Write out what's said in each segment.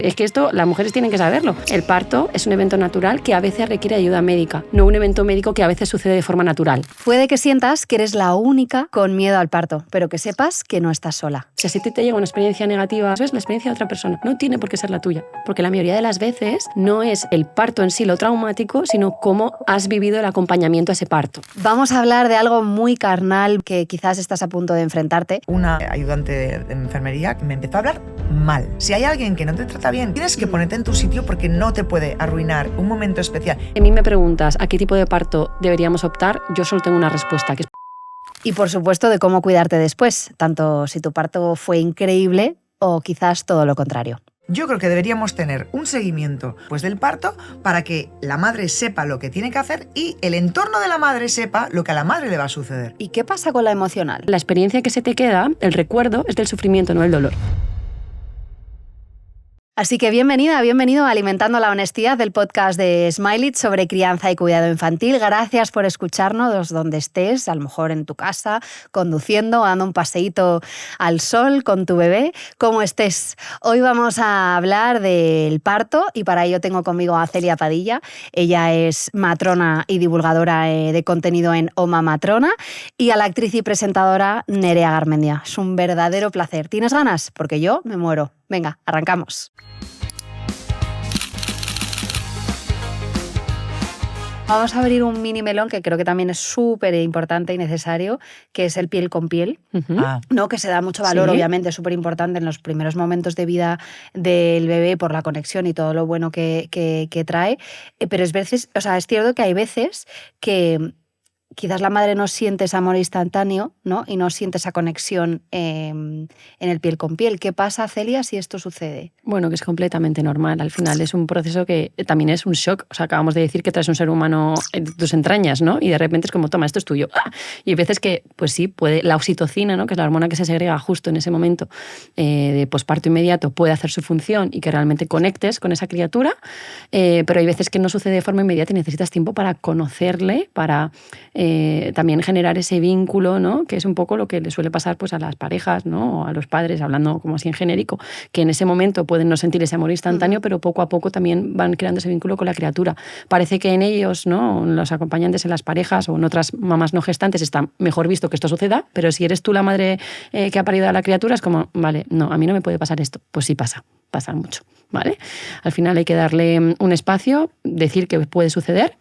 Es que esto las mujeres tienen que saberlo. El parto es un evento natural que a veces requiere ayuda médica, no un evento médico que a veces sucede de forma natural. Puede que sientas que eres la única con miedo al parto, pero que sepas que no estás sola. Si así te llega una experiencia negativa, eso es la experiencia de otra persona. No tiene por qué ser la tuya, porque la mayoría de las veces no es el parto en sí lo traumático, sino cómo has vivido el acompañamiento a ese parto. Vamos a hablar de algo muy carnal que quizás estás a punto de enfrentarte. Una ayudante de enfermería me empezó a hablar mal. Si hay alguien que no te trata bien, tienes que ponerte en tu sitio porque no te puede arruinar un momento especial. A mí me preguntas a qué tipo de parto deberíamos optar, yo solo tengo una respuesta, que es... Y por supuesto de cómo cuidarte después, tanto si tu parto fue increíble o quizás todo lo contrario. Yo creo que deberíamos tener un seguimiento del parto para que la madre sepa lo que tiene que hacer y el entorno de la madre sepa lo que a la madre le va a suceder. ¿Y qué pasa con la emocional? La experiencia que se te queda, el recuerdo, es del sufrimiento, no del dolor. Así que bienvenida, bienvenido a Alimentando la Honestidad, del podcast de Smile It sobre crianza y cuidado infantil. Gracias por escucharnos donde estés, a lo mejor en tu casa, conduciendo, dando un paseíto al sol con tu bebé, como estés. Hoy vamos a hablar del parto y para ello tengo conmigo a Celia Padilla. Ella es matrona y divulgadora de contenido en Oma Matrona, y a la actriz y presentadora Nerea Garmendia. Es un verdadero placer. ¿Tienes ganas? Porque yo me muero. Venga, arrancamos. Vamos a abrir un mini melón que creo que también es súper importante y necesario, que es el piel con piel, ¿no? Que se da mucho valor, Sí. obviamente, es súper importante en los primeros momentos de vida del bebé por la conexión y todo lo bueno que trae. Pero es cierto que hay veces que quizás la madre no siente ese amor instantáneo, ¿no? Y no siente esa conexión en el piel con piel. ¿Qué pasa, Celia, si esto sucede? Bueno, que es completamente normal. Al final es un proceso que también es un shock. O sea, acabamos de decir que traes un ser humano en tus entrañas, ¿no? Y de repente es como, toma, esto es tuyo. Y hay veces que, pues sí, puede, la oxitocina, ¿no? Que es la hormona que se segrega justo en ese momento de posparto inmediato, puede hacer su función y que realmente conectes con esa criatura. Pero hay veces que no sucede de forma inmediata y necesitas tiempo para conocerle, para también generar ese vínculo, ¿no? Que es un poco lo que le suele pasar pues, a las parejas, ¿no? O a los padres, hablando como así en genérico, que en ese momento pueden no sentir ese amor instantáneo, pero poco a poco también van creando ese vínculo con la criatura. Parece que en ellos, ¿no? Los acompañantes en las parejas o en otras mamás no gestantes está mejor visto que esto suceda, pero si eres tú la madre que ha parido a la criatura, es como, vale, no, a mí no me puede pasar esto. Pues sí pasa mucho, ¿vale? Al final hay que darle un espacio, decir que puede suceder.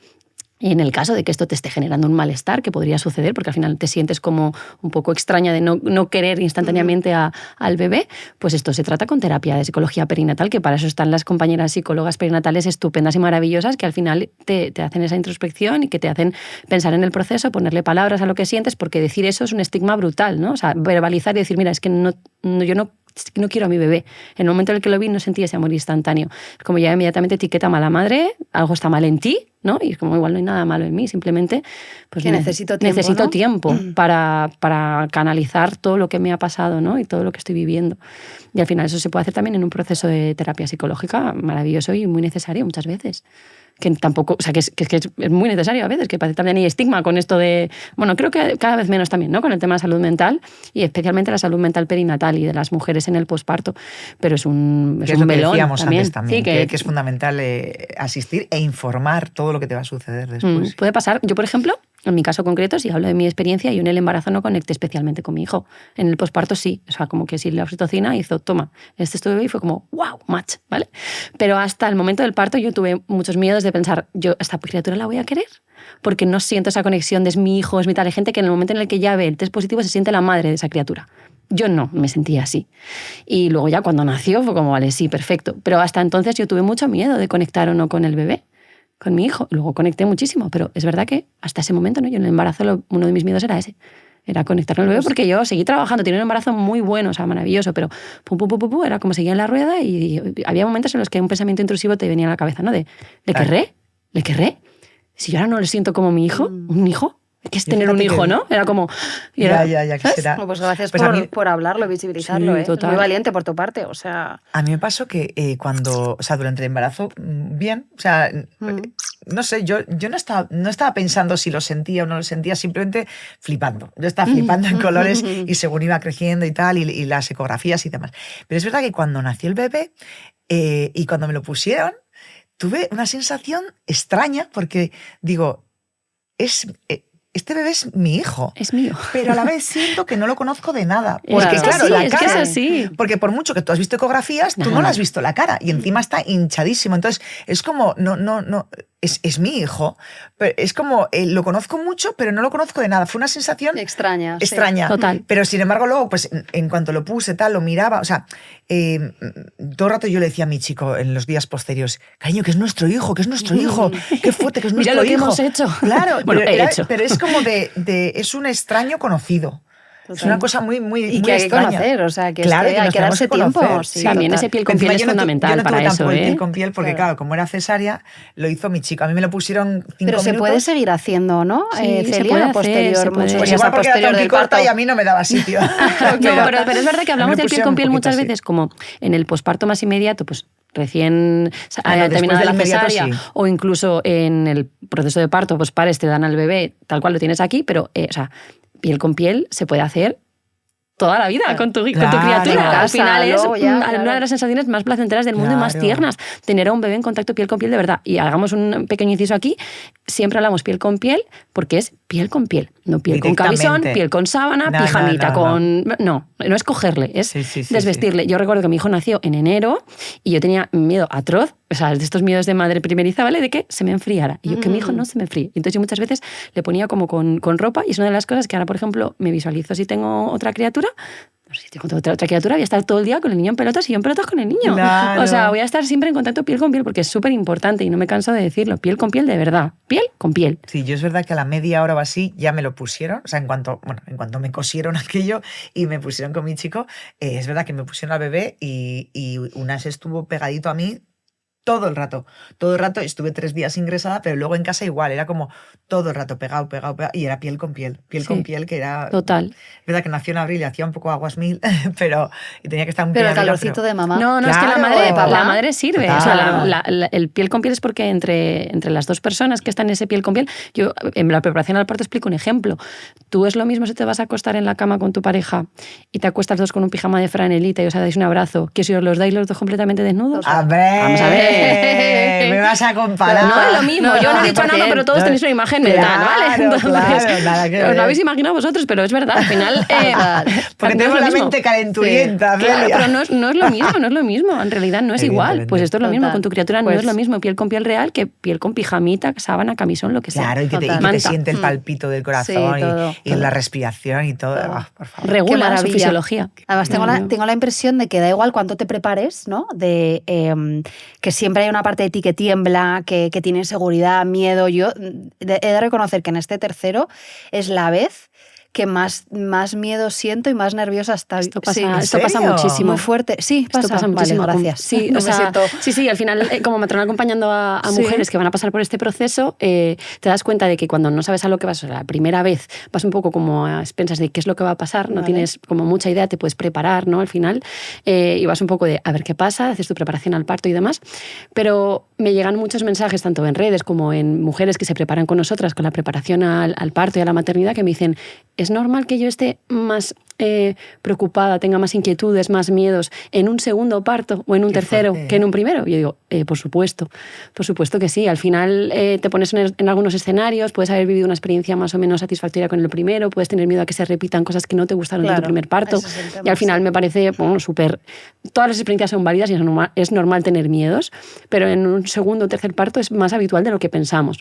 Y en el caso de que esto te esté generando un malestar, que podría suceder, porque al final te sientes como un poco extraña de no querer instantáneamente al bebé, pues esto se trata con terapia de psicología perinatal, que para eso están las compañeras psicólogas perinatales estupendas y maravillosas, que al final te hacen esa introspección y que te hacen pensar en el proceso, ponerle palabras a lo que sientes, porque decir eso es un estigma brutal, ¿no? O sea, verbalizar y decir, mira, es que yo no quiero a mi bebé. En el momento en el que lo vi no sentí ese amor instantáneo. Es como ya inmediatamente etiqueta mala madre, algo está mal en ti, ¿no? Y es como igual no hay nada malo en mí, simplemente pues que necesito tiempo, necesito ¿no? tiempo para canalizar todo lo que me ha pasado, ¿no? Y todo lo que estoy viviendo. Y al final eso se puede hacer también en un proceso de terapia psicológica maravilloso y muy necesario muchas veces. Que tampoco, o sea, que es muy necesario a veces, que parece también hay estigma con esto de, bueno, creo que cada vez menos también, ¿no? Con el tema de la salud mental y especialmente la salud mental perinatal y de las mujeres en el posparto, pero es un melón decíamos también. Antes también, Sí, que es fundamental asistir e informar todo lo que te va a suceder después. Puede pasar. Yo, por ejemplo, en mi caso concreto, si hablo de mi experiencia, yo en el embarazo no conecté especialmente con mi hijo. En el posparto sí, o sea, como que sí la oxitocina hizo, toma, este es tu bebé y fue como, wow, match, ¿vale? Pero hasta el momento del parto yo tuve muchos miedos de pensar, yo esta criatura la voy a querer, porque no siento esa conexión de es mi hijo, es mi tal. Hay gente que en el momento en el que ya ve el test positivo se siente la madre de esa criatura. Yo no me sentía así. Y luego ya cuando nació fue como, vale, sí, perfecto. Pero hasta entonces yo tuve mucho miedo de conectar o no con el bebé, con mi hijo. Luego conecté muchísimo, pero es verdad que hasta ese momento, ¿no? Yo en el embarazo uno de mis miedos era ese. Era conectar con el bebé porque yo seguí trabajando, tenía un embarazo muy bueno, o sea, maravilloso, pero era como seguía en la rueda y había momentos en los que un pensamiento intrusivo te venía a la cabeza, ¿no? ¿Le querré? ¿Le querré? Si yo ahora no lo siento como mi hijo, un hijo, que es tener un hijo, ¿no? Era como... y era, Ya quisiera. Bueno, pues gracias Pues por hablarlo, visibilizarlo. Sí, Es total. muy valiente por tu parte, o sea... A mí me pasó que cuando, o sea, durante el embarazo, bien, o sea, no sé, yo no estaba pensando si lo sentía o no lo sentía, simplemente flipando. Yo estaba flipando en colores y según iba creciendo y tal, y las ecografías y demás. Pero es verdad que cuando nació el bebé y cuando me lo pusieron, tuve una sensación extraña porque digo, este bebé es mi hijo. Es mío. Pero a la vez siento que no lo conozco de nada. Es Porque que es claro, así, la es que cara... es así. Porque por mucho que tú has visto ecografías, tú no le has visto la cara. Y encima está hinchadísimo. Entonces, es como... No, es mi hijo. Pero es como... lo conozco mucho, pero no lo conozco de nada. Fue una sensación... Extraña. Extraña. Total. Pero sin embargo, luego, pues en cuanto lo puse, tal, lo miraba. O sea, todo el rato yo le decía a mi chico en los días posteriores, cariño, que es nuestro hijo, que es nuestro hijo. Qué fuerte, que es nuestro Mira lo que hijo. hemos hecho. Claro, Bueno, pero, he hecho. pero es como es un extraño conocido. Es una cosa muy Y muy que hay que extraña. conocer, o sea, que Claro, hay nos que darse tenemos tiempo. conocer. Sí, También total. ese piel con Encima piel es yo no fundamental tuve para eso, tampoco el ¿eh? piel con piel porque, claro, como era cesárea, lo hizo mi chico. A mí me lo pusieron 5 Pero se minutos. puede seguir haciendo, ¿no? Sí, se Celia, puede hacer, posterior, se puede. muchos Pues días igual a porque era posterior tan del parto. corta y a mí no me daba sitio. No, pero es verdad que A mí hablamos me del piel pusieron con piel un muchas poquito veces como en el posparto más inmediato, pues recién Claro, terminada después la del inmediato, cesárea sí. o incluso en el proceso de parto, pues pares te dan al bebé tal cual lo tienes aquí, pero o sea, piel con piel se puede hacer toda la vida con tu Claro. criatura. En casa, Al final es luego ya, una claro. de las sensaciones más placenteras del mundo y más Claro. tiernas, tener a un bebé en contacto piel con piel de verdad. Y hagamos un pequeño inciso aquí, siempre hablamos piel con piel porque es piel con piel, no piel con Directamente. camisón, piel con sábana, No, pijamita, no. no es cogerle, es Sí, desvestirle. Yo recuerdo que mi hijo nació en enero y yo tenía miedo atroz, o sea, de estos miedos de madre primeriza, ¿vale? De que se me enfriara. Y yo, que mi hijo no se me enfríe. Entonces yo muchas veces le ponía como con ropa y es una de las cosas que ahora, por ejemplo, me visualizo si tengo otra criatura. No sé si tengo otra criatura, voy a estar todo el día con el niño en pelotas y yo en pelotas con el niño. Claro. O sea, voy a estar siempre en contacto piel con piel porque es súper importante y no me canso de decirlo. Piel con piel de verdad. Piel con piel. Sí, yo es verdad que a la media hora o así ya me lo pusieron, o sea, en cuanto me cosieron aquello y me pusieron con mi chico, es verdad que me pusieron al bebé y Unas estuvo pegadito a mí todo el rato, estuve 3 días ingresada, pero luego en casa igual, era como todo el rato pegado, y era piel con piel con piel, que era... Total. Es verdad que nació en abril y hacía un poco aguas mil, pero y tenía que estar un Pero el pie arriba, calorcito de mamá. No, es que Claro. la madre sirve. Total. O sea, el piel con piel es porque entre las dos personas que están en ese piel con piel, yo en la preparación al parto explico un ejemplo. Tú es lo mismo si te vas a acostar en la cama con tu pareja y te acuestas dos con un pijama de franelita y os dais un abrazo, que si os los dais los dos completamente desnudos. Vamos a ver. Me vas a comparar. No es lo mismo, yo no he dicho nada, pero todos tenéis una imagen mental, ¿vale? Entonces, nada que os ver. lo habéis imaginado vosotros, pero es verdad, al final... Porque no tengo es lo la mismo. mente calenturienta. Claro, Celia. pero no es lo mismo, en realidad no es igual. Evidentemente. Pues esto es lo mismo, Total. con tu criatura no Pues- es lo mismo piel con piel real que piel con pijamita, sábana, camisón, lo que sea. Claro, y que te Total. siente el palpito del corazón Sí, todo, y la respiración y todo. Todo. Ah, por favor. Regula su maravilla. fisiología. Además, tengo la impresión de que da igual cuánto te prepares, ¿no? De que siempre hay una parte de ti que tiembla, que tiene inseguridad, miedo. Yo he de reconocer que en este tercero es la vez que más miedo siento y más nerviosa está. Esto pasa, Sí. esto pasa serio? muchísimo. Muy fuerte. Sí, Esto pasa Vale, muchísimo. gracias. Sí, No o me sea, siento... sí, al final, como matrona acompañando a Sí. mujeres que van a pasar por este proceso, te das cuenta de que cuando no sabes a lo que vas, o sea, la primera vez vas un poco como a expensas de qué es lo que va a pasar, no Vale. tienes como mucha idea, te puedes preparar, ¿no? Al final, y vas un poco de a ver qué pasa, haces tu preparación al parto y demás, pero me llegan muchos mensajes, tanto en redes como en mujeres que se preparan con nosotras, con la preparación al parto y a la maternidad, que me dicen, ¿es normal que yo esté más preocupada, tenga más inquietudes, más miedos en un segundo parto o en un Qué tercero fuerte. que en un primero? Y yo digo, por supuesto que sí. Al final te pones en algunos escenarios, puedes haber vivido una experiencia más o menos satisfactoria con el primero, puedes tener miedo a que se repitan cosas que no te gustaron de Claro, tu primer parto. ese es el tema, Y al final sí. me parece, bueno, súper... Todas las experiencias son válidas y es normal tener miedos, pero en un segundo o tercer parto es más habitual de lo que pensamos.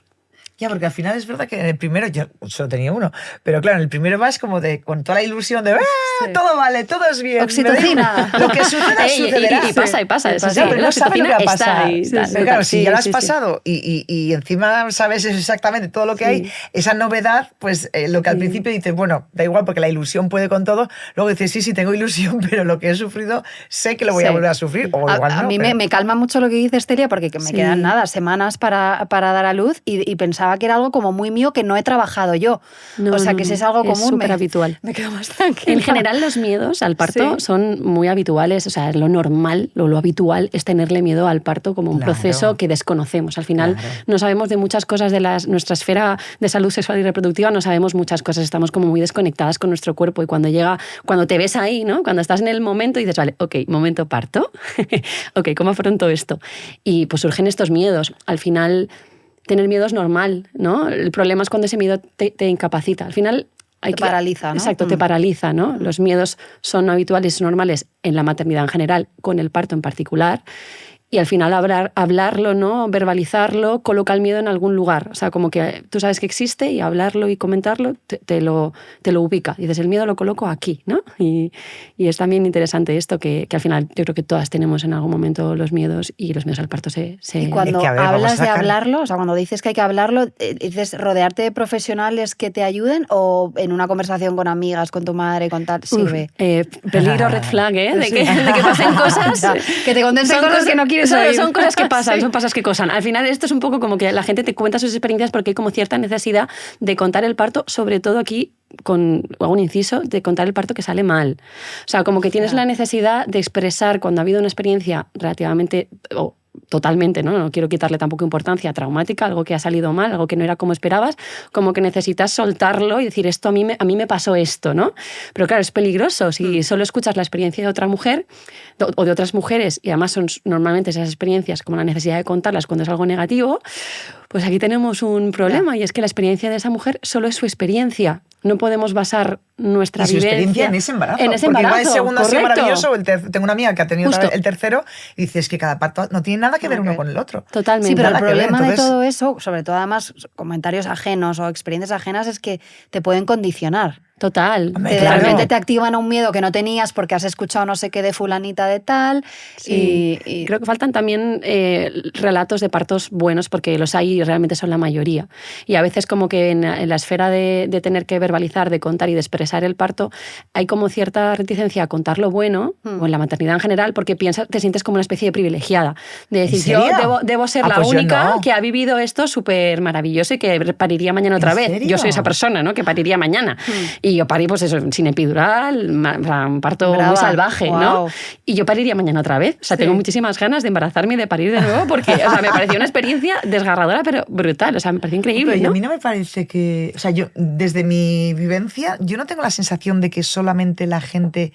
Ya, porque al final es verdad que en el primero, yo solo tenía uno, pero claro, en el primero vas como con toda la ilusión de Sí. todo vale, todo es bien. Oxitocina. Lo que suceda, Ey, sucederá. y pasa, eso sí, Ya, pero la no sabes lo que va a oxitocina está pasar. ahí, Sí, tal, sí, total, claro, si sí, ya lo has sí, sí. pasado y encima sabes exactamente todo lo que hay, esa novedad, pues lo que al principio dices, bueno, da igual porque la ilusión puede con todo, luego dices, sí, tengo ilusión, pero lo que he sufrido sé que lo voy a Sí. volver a sufrir, o igual a no. mí pero- me calma mucho lo que dices, Celia, porque me Sí. quedan nada, semanas para dar a luz y pensaba pensaba que era algo como muy mío que no he trabajado yo. No, o sea, no, que si es no, algo es común, súper habitual. me quedo más tranquila. En general, los miedos al parto Sí. son muy habituales. O sea, lo normal, lo habitual es tenerle miedo al parto como un Claro. proceso que desconocemos. Al final, Claro. no sabemos de muchas cosas de nuestra esfera de salud sexual y reproductiva, no sabemos muchas cosas. Estamos como muy desconectadas con nuestro cuerpo. Y cuando te ves ahí, ¿no? Cuando estás en el momento y dices, vale, ok, momento parto. Ok, ¿cómo afronto esto? Y pues surgen estos miedos. Al final, tener miedo es normal, ¿no? El problema es cuando ese miedo te incapacita. Al final, Te paraliza, ¿no? Exacto, te paraliza, ¿no? Los miedos son habituales y normales en la maternidad en general, con el parto en particular. Y al final hablarlo, ¿no? Verbalizarlo, coloca el miedo en algún lugar. O sea, como que tú sabes que existe y hablarlo y comentarlo te lo ubica. Y dices, el miedo lo coloco aquí, ¿no? Y es también interesante esto, que al final yo creo que todas tenemos en algún momento los miedos y los miedos al parto se... Y cuando Es que, a ver, vamos hablas a de sacar- hablarlo, o sea, cuando dices que hay que hablarlo, ¿dices rodearte de profesionales que te ayuden o en una conversación con amigas, con tu madre, con tal, sirve? Peligro, red flag, ¿eh? De que pasen cosas. Ya, que te contesten Son cosas que no quieres ¿sabes? oír. Son cosas que pasan, Sí. son cosas que cosan. Al final esto es un poco como que la gente te cuenta sus experiencias porque hay como cierta necesidad de contar el parto, sobre todo aquí, hago un inciso, de contar el parto que sale mal. O sea, como que tienes la necesidad de expresar cuando ha habido una experiencia relativamente... totalmente, ¿no? No quiero quitarle tampoco importancia, traumática, algo que ha salido mal, algo que no era como esperabas, como que necesitas soltarlo y decir, esto a mí me pasó esto, ¿no? Pero claro, es peligroso. Si solo escuchas la experiencia de otra mujer o de otras mujeres, y además son normalmente esas experiencias como la necesidad de contarlas cuando es algo negativo, pues aquí tenemos un problema, y es que la experiencia de esa mujer solo es su experiencia. No podemos basar nuestra Y su vivencia experiencia en ese embarazo. En ese porque embarazo, igual el segundo ha sido correcto. maravilloso, tengo una amiga que ha tenido Justo. el tercero, y dices que cada parto no tiene nada que ver uno con el otro. Totalmente. Sí, pero el Nada que ver, problema de entonces- todo eso, sobre todo además comentarios ajenos o experiencias ajenas, es que te pueden condicionar. Total. Hombre, De claro. repente te activan un miedo que no tenías porque has escuchado no sé qué de fulanita de tal. Sí. Y Creo que faltan también relatos de partos buenos, porque los hay y realmente son la mayoría. Y a veces como que en la esfera de tener que verbalizar, de contar y de expresar el parto, hay como cierta reticencia a contar lo bueno, o en la maternidad en general, porque te sientes como una especie de privilegiada. De decir, yo serio? debo ser Ah, la pues yo única no. que ha vivido esto súper maravilloso y que pariría mañana otra ¿En vez. serio? Yo soy esa persona, ¿no? Que pariría mañana. Y yo parí, pues eso, sin epidural, o sea, un parto Brava. muy salvaje, ¿no? Guau. Y yo pariría mañana otra vez. O sea, Sí. tengo muchísimas ganas de embarazarme y de parir de nuevo porque, o sea, me pareció una experiencia desgarradora, pero brutal. O sea, me pareció increíble, Pero ¿no? a mí no me parece que... O sea, yo, desde mi vivencia, yo no tengo la sensación de que solamente la gente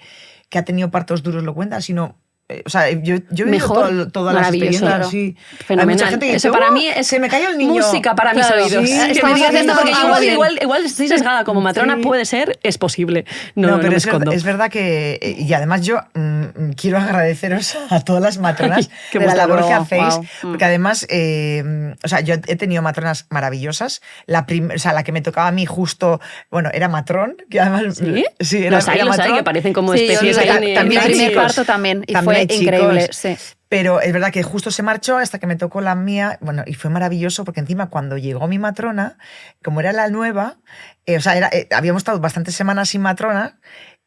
que ha tenido partos duros lo cuenta, sino... o sea, yo he vivido Mejor, todas las maravilloso, experiencias. claro. Sí. Fenomenal. Hay mucha gente que Eso dice, para "Oh, mí es se me cayó el niño". música para Claro, mis oídos. sí, Que estamos me haciendo porque algo bien. igual estoy sesgada como matrona, Sí. puede ser, es posible. No, pero me es, escondo. es verdad que... Y además yo quiero agradeceros a todas las matronas Qué de la gusto. labor que Guau, hacéis, guau. porque además, o sea, yo he tenido matronas maravillosas. O sea, la que me tocaba a mí justo, bueno, era matrón, que además... ¿Sí? Sí, era, Los hay, era los hay, matrón. que parecen como Sí, yo especies lo sé, ahí. también mi hay primer chicos. parto también, y También fue hay chicos. increíble. Sí. Pero es verdad que justo se marchó hasta que me tocó la mía, bueno, y fue maravilloso porque encima cuando llegó mi matrona, como era la nueva, o sea, habíamos estado bastantes semanas sin matrona,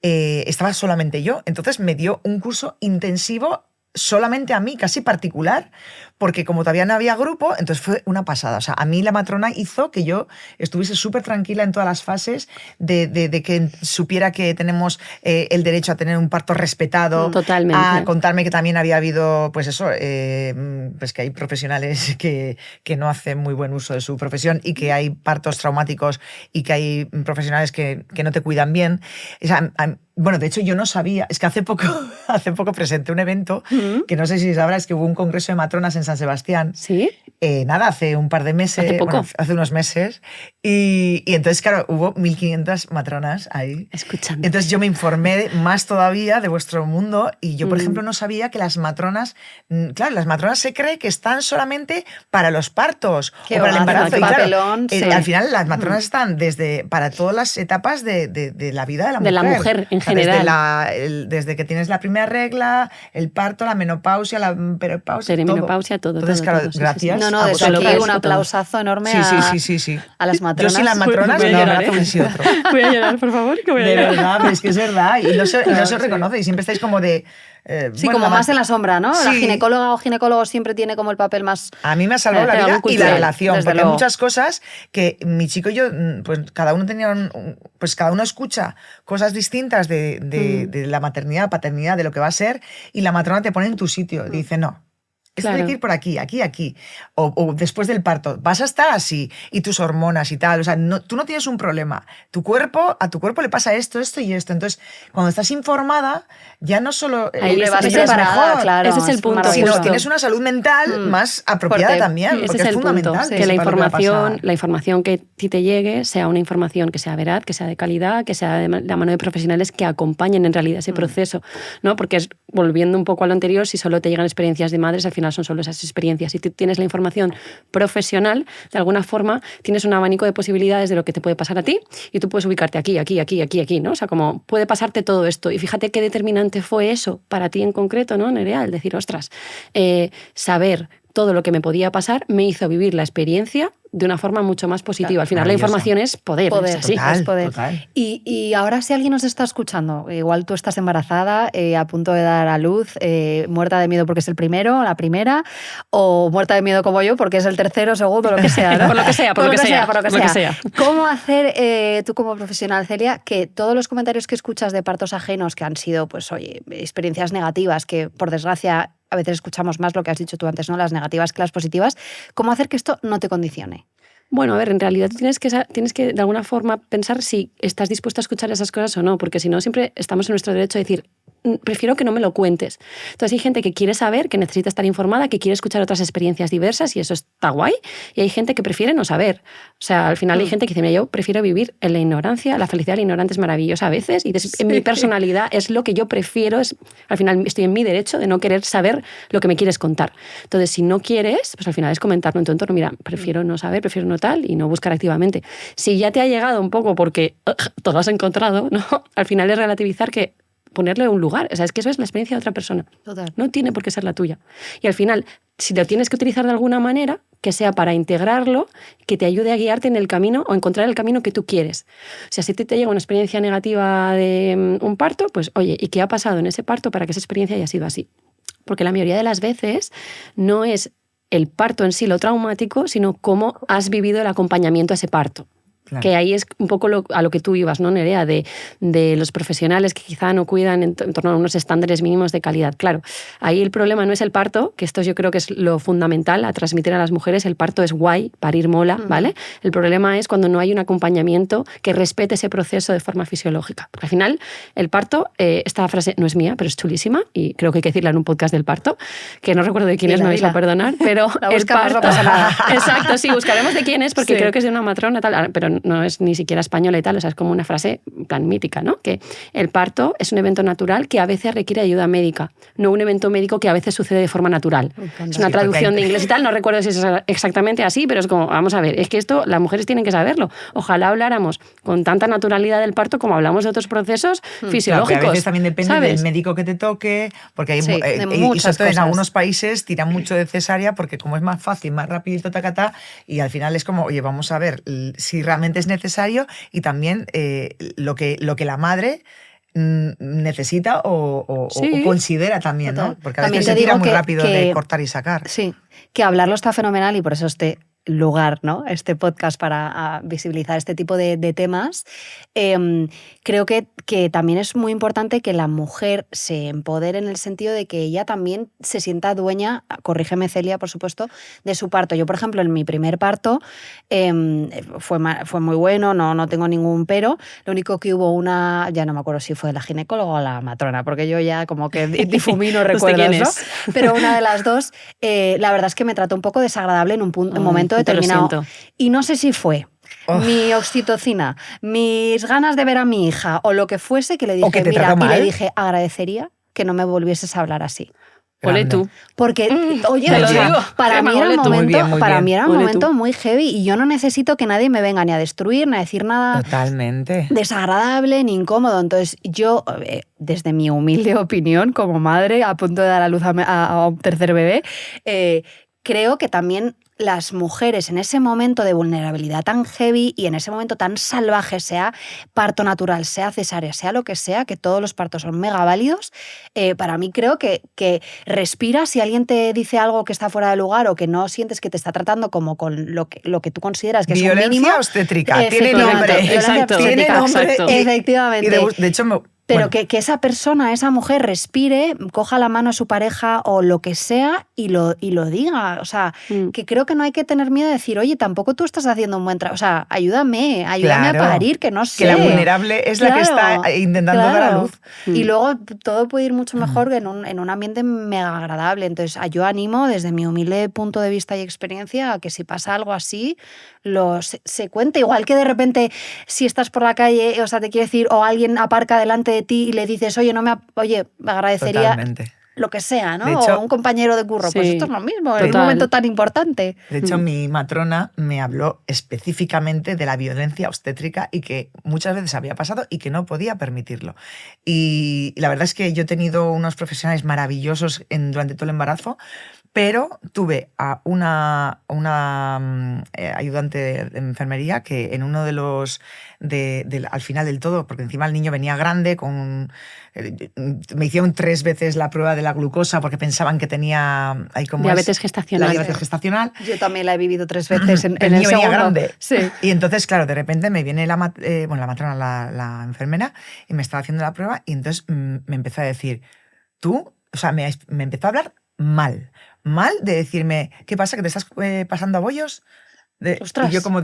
estaba solamente yo. Entonces me dio un curso intensivo solamente a mí, casi particular, porque como todavía no había grupo, entonces fue una pasada. O sea, a mí la matrona hizo que yo estuviese súper tranquila en todas las fases, de que supiera que tenemos el derecho a tener un parto respetado, Totalmente. a contarme que también había habido, pues eso, pues que hay profesionales que no hacen muy buen uso de su profesión y que hay partos traumáticos y que hay profesionales que no te cuidan bien. O sea, bueno, de hecho yo no sabía, es que hace poco presenté un evento que no sé si sabrás, que hubo un congreso de matronas en San Sebastián. ¿Sí? Nada, hace un par de meses, ¿Hace poco? bueno, hace unos meses, y entonces, claro, hubo 1.500 matronas ahí. Escuchando. Entonces yo me informé más todavía de vuestro mundo y yo, por ejemplo, no sabía que las matronas, claro, las matronas se cree que están solamente para los partos Qué o para el va, embarazo. qué Y claro, papelón, sí. al final las matronas están para todas las etapas de la vida de la mujer. De la mujer, en O sea, desde general. desde que tienes la primera regla, el parto, la menopausia, la peropausia, Perimenopausia, todo, Entonces, todo, claro, todo, sí, sí, sí. gracias. No, desde absoluta, aquí es un todo. aplausazo enorme Sí. a las Yo matronas. sin las matronas Voy a no llorar, abrazo ¿eh? ni si otro. Voy a llorar, por favor, que voy a De llorar. verdad, pero es que es verdad. Y no se Claro, os reconoce. Y siempre estáis como de... Sí, bueno, como más en la sombra, ¿no? La Sí. ginecóloga o ginecólogo siempre tiene como el papel más... A mí me ha salvado la algo vida y la cultural, relación, desde porque luego. hay muchas cosas que mi chico y yo, pues cada uno tenía, pues cada uno escucha cosas distintas de la maternidad, paternidad, de lo que va a ser, y la matrona te pone en tu sitio, dice, no. Esto Claro. tiene que ir por aquí, aquí. O después del parto, vas a estar así, y tus hormonas y tal. O sea, tú no tienes un problema. A tu cuerpo le pasa esto y esto. Entonces, cuando estás informada, ya no solo Ahí vas vives preparada, mejor, claro. Ese es el punto, sino justo. tienes una salud mental más apropiada Fuerte. también, Ese porque es es el punto, fundamental que sepas lo va a pasar. la información que a ti te llegue sea una información que sea veraz, que sea de calidad, que sea de la mano de profesionales que acompañen en realidad ese proceso, ¿no? Porque es, volviendo un poco a lo anterior, si solo te llegan experiencias de madres, al final son solo esas experiencias. Si tú tienes la información profesional, de alguna forma tienes un abanico de posibilidades de lo que te puede pasar a ti y tú puedes ubicarte aquí, ¿no? O sea, como puede pasarte todo esto. Y fíjate qué determinante fue eso para ti en concreto, ¿no, Nerea? El decir, ostras, saber todo lo que me podía pasar me hizo vivir la experiencia de una forma mucho más positiva. Al final la Maravilloso. información es poder, Poder, es así. Total, es poder. total. Y ahora si alguien nos está escuchando, igual tú estás embarazada, a punto de dar a luz, muerta de miedo porque es el primero, la primera, o muerta de miedo como yo porque es el tercero, segundo, lo que sea, ¿no? Por lo que sea, por lo que sea. ¿Cómo hacer, tú como profesional, Celia, que todos los comentarios que escuchas de partos ajenos que han sido, pues oye, experiencias negativas, que por desgracia a veces escuchamos más lo que has dicho tú antes, ¿no? Las negativas que las positivas, ¿cómo hacer que esto no te condicione? Bueno, a ver, en realidad tú tienes que de alguna forma pensar si estás dispuesto a escuchar esas cosas o no, porque si no siempre estamos en nuestro derecho de decir, prefiero que no me lo cuentes. Entonces hay gente que quiere saber, que necesita estar informada, que quiere escuchar otras experiencias diversas y eso está guay, y hay gente que prefiere no saber. O sea, al final hay gente que dice, mira, yo prefiero vivir en la ignorancia, la felicidad del ignorante es maravillosa a veces, y en mi personalidad es lo que yo prefiero, al final estoy en mi derecho de no querer saber lo que me quieres contar. Entonces, si no quieres, pues al final es comentarlo en tu entorno, mira, prefiero no saber, prefiero no tal, y no buscar activamente. Si ya te ha llegado un poco porque todo lo has encontrado, ¿no? Al final es relativizar que ponerle un lugar. O sea, es que eso es la experiencia de otra persona. Total. No tiene por qué ser la tuya. Y al final, si lo tienes que utilizar de alguna manera, que sea para integrarlo, que te ayude a guiarte en el camino o encontrar el camino que tú quieres. O sea, si te llega una experiencia negativa de un parto, pues oye, ¿y qué ha pasado en ese parto para que esa experiencia haya sido así? Porque la mayoría de las veces no es el parto en sí lo traumático, sino cómo has vivido el acompañamiento a ese parto. Claro. Que ahí es un poco a lo que tú ibas, ¿no, Nerea? De los profesionales que quizá no cuidan en torno a unos estándares mínimos de calidad. Claro, ahí el problema no es el parto, que esto yo creo que es lo fundamental a transmitir a las mujeres. El parto es guay, parir mola, ¿vale? El problema es cuando no hay un acompañamiento que respete ese proceso de forma fisiológica. Porque al final, el parto, esta frase no es mía, pero es chulísima y creo que hay que decirla en un podcast del parto, que no recuerdo de quién es, me vais a perdonar, pero la el buscamos, parto... no pasa nada. Exacto, sí, buscaremos de quién es, porque Sí. creo que es de una matrona, tal, pero no es ni siquiera española y tal, o sea, es como una frase en plan mítica, ¿no? Que el parto es un evento natural que a veces requiere ayuda médica, no un evento médico que a veces sucede de forma natural. Es una traducción de inglés y tal, no recuerdo si es exactamente así, pero es como, vamos a ver, es que esto las mujeres tienen que saberlo. Ojalá habláramos con tanta naturalidad del parto como hablamos de otros procesos fisiológicos. Claro, a veces también depende ¿sabes? del médico que te toque, porque hay Sí, de y muchas sobre todo en cosas. algunos países tiran mucho de cesárea porque como es más fácil, más rapidito, tacatá, y al final es como, oye, vamos a ver si realmente es necesario y también lo que la madre necesita o Sí. considera también, Total. ¿no? Porque a También veces te se tira digo muy que- rápido que- de cortar y sacar. Sí, que hablarlo está fenomenal y por eso este lugar, ¿no? Este podcast para visibilizar este tipo de temas. Creo que también es muy importante que la mujer se empodere en el sentido de que ella también se sienta dueña, corrígeme Celia, por supuesto, de su parto. Yo, por ejemplo, en mi primer parto fue muy bueno, no tengo ningún pero. Lo único que hubo ya no me acuerdo si fue la ginecóloga o la matrona, porque yo ya como que difumino No sé recuerdos, quién ¿no? es. Pero una de las dos, la verdad es que me trató un poco desagradable en un momento te lo determinado. siento. Y no sé si fue Oh. mi oxitocina, mis ganas de ver a mi hija o lo que fuese, que le dije, que te mira, trató y le mal. dije, agradecería que no me volvieses a hablar así. Ole Grande. tú. Porque, oye, te o lo sea, digo. para Emma, mí era ole un tú. Muy momento, bien, muy para bien. mí era un Ole momento tú. muy heavy y yo no necesito que nadie me venga ni a destruir, ni a decir nada Totalmente. desagradable ni incómodo. Entonces yo, desde mi humilde opinión como madre a punto de dar a luz a un tercer bebé, creo que también las mujeres en ese momento de vulnerabilidad tan heavy y en ese momento tan salvaje, sea parto natural, sea cesárea, sea lo que sea, que todos los partos son mega válidos, para mí creo que respira. Si alguien te dice algo que está fuera de lugar o que no sientes que te está tratando como con lo que tú consideras que es un mínimo... Violencia obstétrica, tiene nombre. Exacto, Tiene nombre. exacto. Efectivamente. Y de hecho, Pero bueno, que esa persona, esa mujer respire, coja la mano a su pareja o lo que sea y lo diga. O sea, que creo que no hay que tener miedo de decir, oye, tampoco tú estás haciendo un buen trabajo. O sea, ayúdame claro, a parir, que no sé. que la vulnerable es la que está intentando dar a luz. Y luego todo puede ir mucho mejor en un ambiente mega agradable. Entonces, yo animo desde mi humilde punto de vista y experiencia a que si pasa algo así, se cuente. Igual que de repente, si estás por la calle, o sea, te quiere decir, o alguien aparca delante de ti y le dices, oye, me agradecería... Totalmente. Lo que sea, ¿no? De hecho, o un compañero de curro. sí, pues esto es lo mismo, en un total. momento tan importante. De hecho, mi matrona me habló específicamente de la violencia obstétrica y que muchas veces había pasado y que no podía permitirlo. Y la verdad es que yo he tenido unos profesionales maravillosos durante todo el embarazo, pero tuve a una ayudante de enfermería que en uno de los... al final del todo, porque encima el niño venía grande, me hicieron 3 veces la prueba de la glucosa porque pensaban que tenía diabetes gestacional. La diabetes gestacional. Yo también la he vivido 3 veces en el el niño venía segundo. grande. Sí. Y entonces, claro, de repente me viene la matrona, la enfermera, y me estaba haciendo la prueba y entonces me empezó a decir, tú, o sea, me empezó a hablar mal de decirme, ¿qué pasa? ¿Que te estás pasando a bollos? Y yo como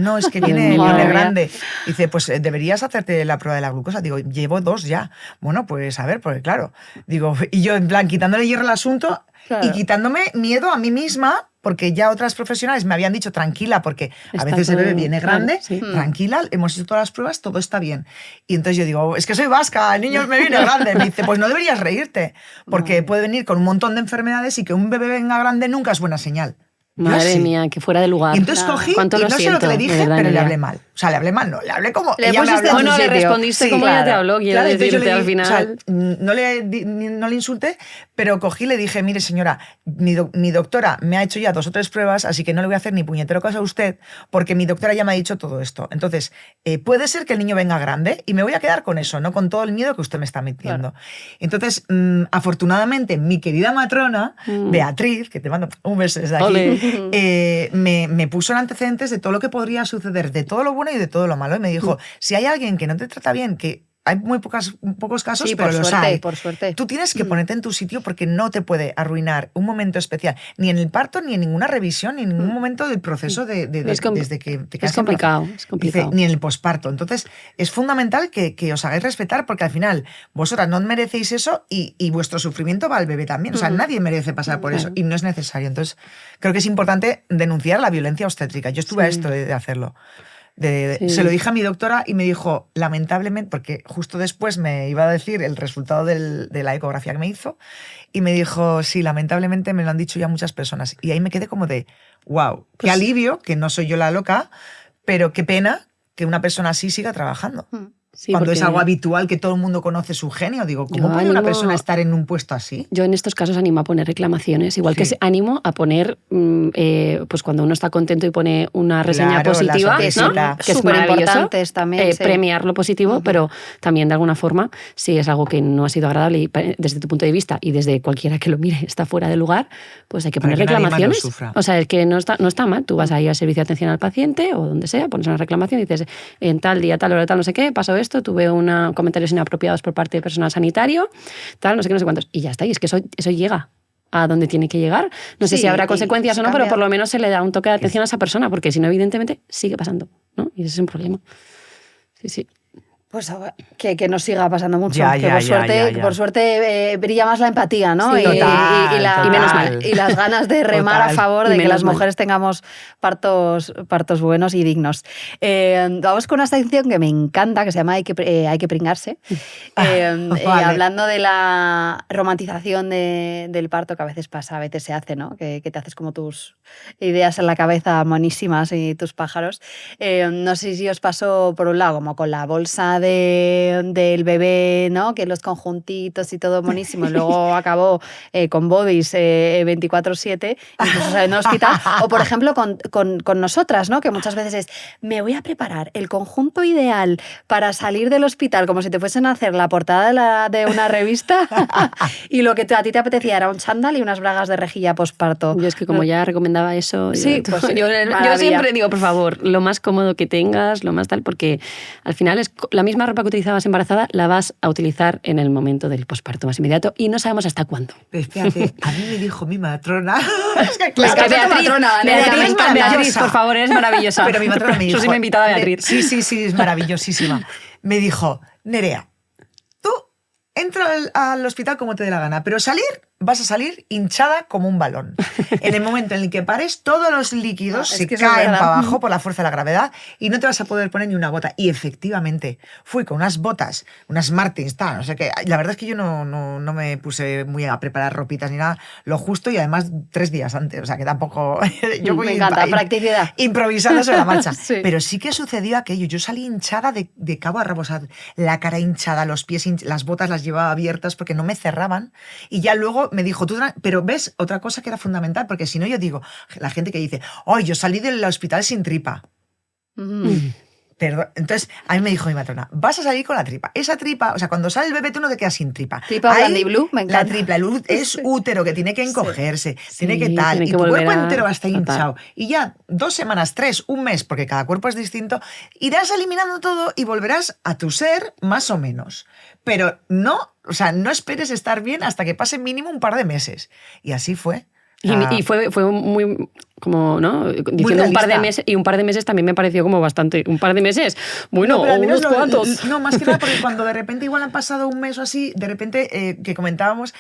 no, es que viene grande. Y dice, pues deberías hacerte la prueba de la glucosa. Digo, llevo 2 ya. Bueno, pues a ver, porque claro. Digo, y yo en plan quitándole hierro al asunto y quitándome miedo a mí misma, porque ya otras profesionales me habían dicho, tranquila, porque a veces el bebé viene grande, tranquila, hemos hecho todas las pruebas, todo está bien. Y entonces yo digo, es que soy vasca, el niño me viene grande. Me dice, pues no deberías reírte, porque puede venir con un montón de enfermedades y que un bebé venga grande nunca es buena señal. Madre mía, que fuera de lugar. Y entonces cogí y no sé lo que le dije, pero le hablé mal. O sea, le hablé mal, no, le hablé como Le ella me habló. Bueno, le respondiste como ella te habló, quiero decirte al final. O sea, no le insulté, pero cogí y le dije, mire señora, mi doctora me ha hecho ya 2 o 3 pruebas, así que no le voy a hacer ni puñetero caso a usted, porque mi doctora ya me ha dicho todo esto. Entonces, puede ser que el niño venga grande y me voy a quedar con eso, no con todo el miedo que usted me está metiendo. Claro. Entonces, afortunadamente, mi querida matrona, Beatriz, que te mando un beso desde aquí, me puso en antecedentes de todo lo que podría suceder, de todo lo bueno y de todo lo malo. Y me dijo, si hay alguien que no te trata bien, que hay muy pocos casos, sí, pero por los suerte, hay. Por suerte. Tú tienes que ponerte en tu sitio porque no te puede arruinar un momento especial, ni en el parto, ni en ninguna revisión, ni en ningún momento del proceso desde que te quedas complicado, es complicado. Dice, ni en el posparto. Entonces, es fundamental que os hagáis respetar porque al final vosotras no merecéis eso y vuestro sufrimiento va al bebé también. O sea, nadie merece pasar por eso y no es necesario. Entonces, creo que es importante denunciar la violencia obstétrica. Yo estuve a esto de hacerlo. Se lo dije a mi doctora y me dijo, lamentablemente, porque justo después me iba a decir el resultado de la ecografía que me hizo, y me dijo, sí, lamentablemente me lo han dicho ya muchas personas. Y ahí me quedé como de, wow, qué alivio, que no soy yo la loca, pero qué pena que una persona así siga trabajando. Sí, cuando es algo habitual que todo el mundo conoce su genio. Digo, ¿cómo puede una persona estar en un puesto así? Yo en estos casos animo a poner reclamaciones, igual que animo a poner, pues cuando uno está contento y pone una reseña positiva, ¿no? Que es súper importante también. Premiar lo positivo, pero también de alguna forma, si es algo que no ha sido agradable y desde tu punto de vista y desde cualquiera que lo mire está fuera de lugar, pues hay que poner reclamaciones. O sea, es que no está mal. Tú vas ahí al servicio de atención al paciente o donde sea, pones una reclamación y dices, en tal día, tal hora, tal, no sé qué, pasó esto, tuve comentarios inapropiados por parte del personal sanitario, tal, no sé qué, no sé cuántos. Y ya está, y es que eso llega a donde tiene que llegar. No sé si habrá consecuencias o no, pero por lo menos se le da un toque de atención a esa persona, porque si no, evidentemente, sigue pasando, ¿no? Y ese es un problema. Sí. Pues que no siga pasando mucho. Que por suerte brilla más la empatía, ¿no? Sí, y menos mal. Y las ganas de remar a favor de que las mujeres tengamos partos buenos y dignos. Vamos con una sección que me encanta, que se llama Hay que pringarse. Vale. Hablando de la romantización del parto que a veces pasa, a veces se hace, ¿no? Que te haces como tus ideas en la cabeza monísimas y tus pájaros. No sé si os pasó por un lado, como con la bolsa del bebé, ¿no? Que los conjuntitos y todo buenísimo, y luego acabó con bodies 24/7, incluso saliendo del hospital. O, por ejemplo, con nosotras, ¿no? Que muchas veces es, me voy a preparar el conjunto ideal para salir del hospital, como si te fuesen a hacer la portada de una revista, y lo que a ti te apetecía era un chándal y unas bragas de rejilla posparto. Yo es que como ya recomendaba eso, sí, pues, yo siempre digo, por favor, lo más cómodo que tengas, lo más tal, porque al final es la misma ropa que utilizabas embarazada, la vas a utilizar en el momento del posparto más inmediato y no sabemos hasta cuándo. Espérate, a mí me dijo mi matrona... Es que Beatriz, por favor, eres maravillosa. Pero mi matrona me dijo... Yo soy una invitada a Beatriz. Sí, es maravillosísima. Me dijo, Nerea, tú entra al hospital como te dé la gana, pero vas a salir hinchada como un balón. En el momento en el que pares, todos los líquidos se caen para abajo por la fuerza de la gravedad y no te vas a poder poner ni una bota. Y efectivamente, fui con unas botas, unas Martins, no sé qué. La verdad es que yo no me puse muy a preparar ropitas ni nada, lo justo, y además 3 días antes. O sea, que tampoco... Yo me encanta, practicidad. Improvisando sobre la marcha. Sí. Pero sí que sucedió aquello. Yo salí hinchada de cabo a rabo. O sea, la cara hinchada, los pies las botas las llevaba abiertas porque no me cerraban. Y ya luego me dijo, pero ves, otra cosa que era fundamental, porque si no yo digo, la gente que dice, yo salí del hospital sin tripa. Perdón. Entonces, a mí me dijo mi matrona, vas a salir con la tripa. Esa tripa, o sea, cuando sale el bebé tú no te quedas sin tripa. Tripa Blandy Blue, me encanta. La tripa, es útero que tiene que encogerse, tiene que tal, y tu cuerpo entero va a estar hinchado. Y ya 2 semanas, 3, un mes, porque cada cuerpo es distinto, irás eliminando todo y volverás a tu ser más o menos. Pero no esperes estar bien hasta que pase mínimo un par de meses. Y así fue. Y fue muy, como, ¿no? Diciendo un par de meses, y un par de meses también me pareció como bastante. Un par de meses, bueno, o unos cuantos. No, más que nada porque cuando de repente igual han pasado un mes o así, de repente, que comentábamos,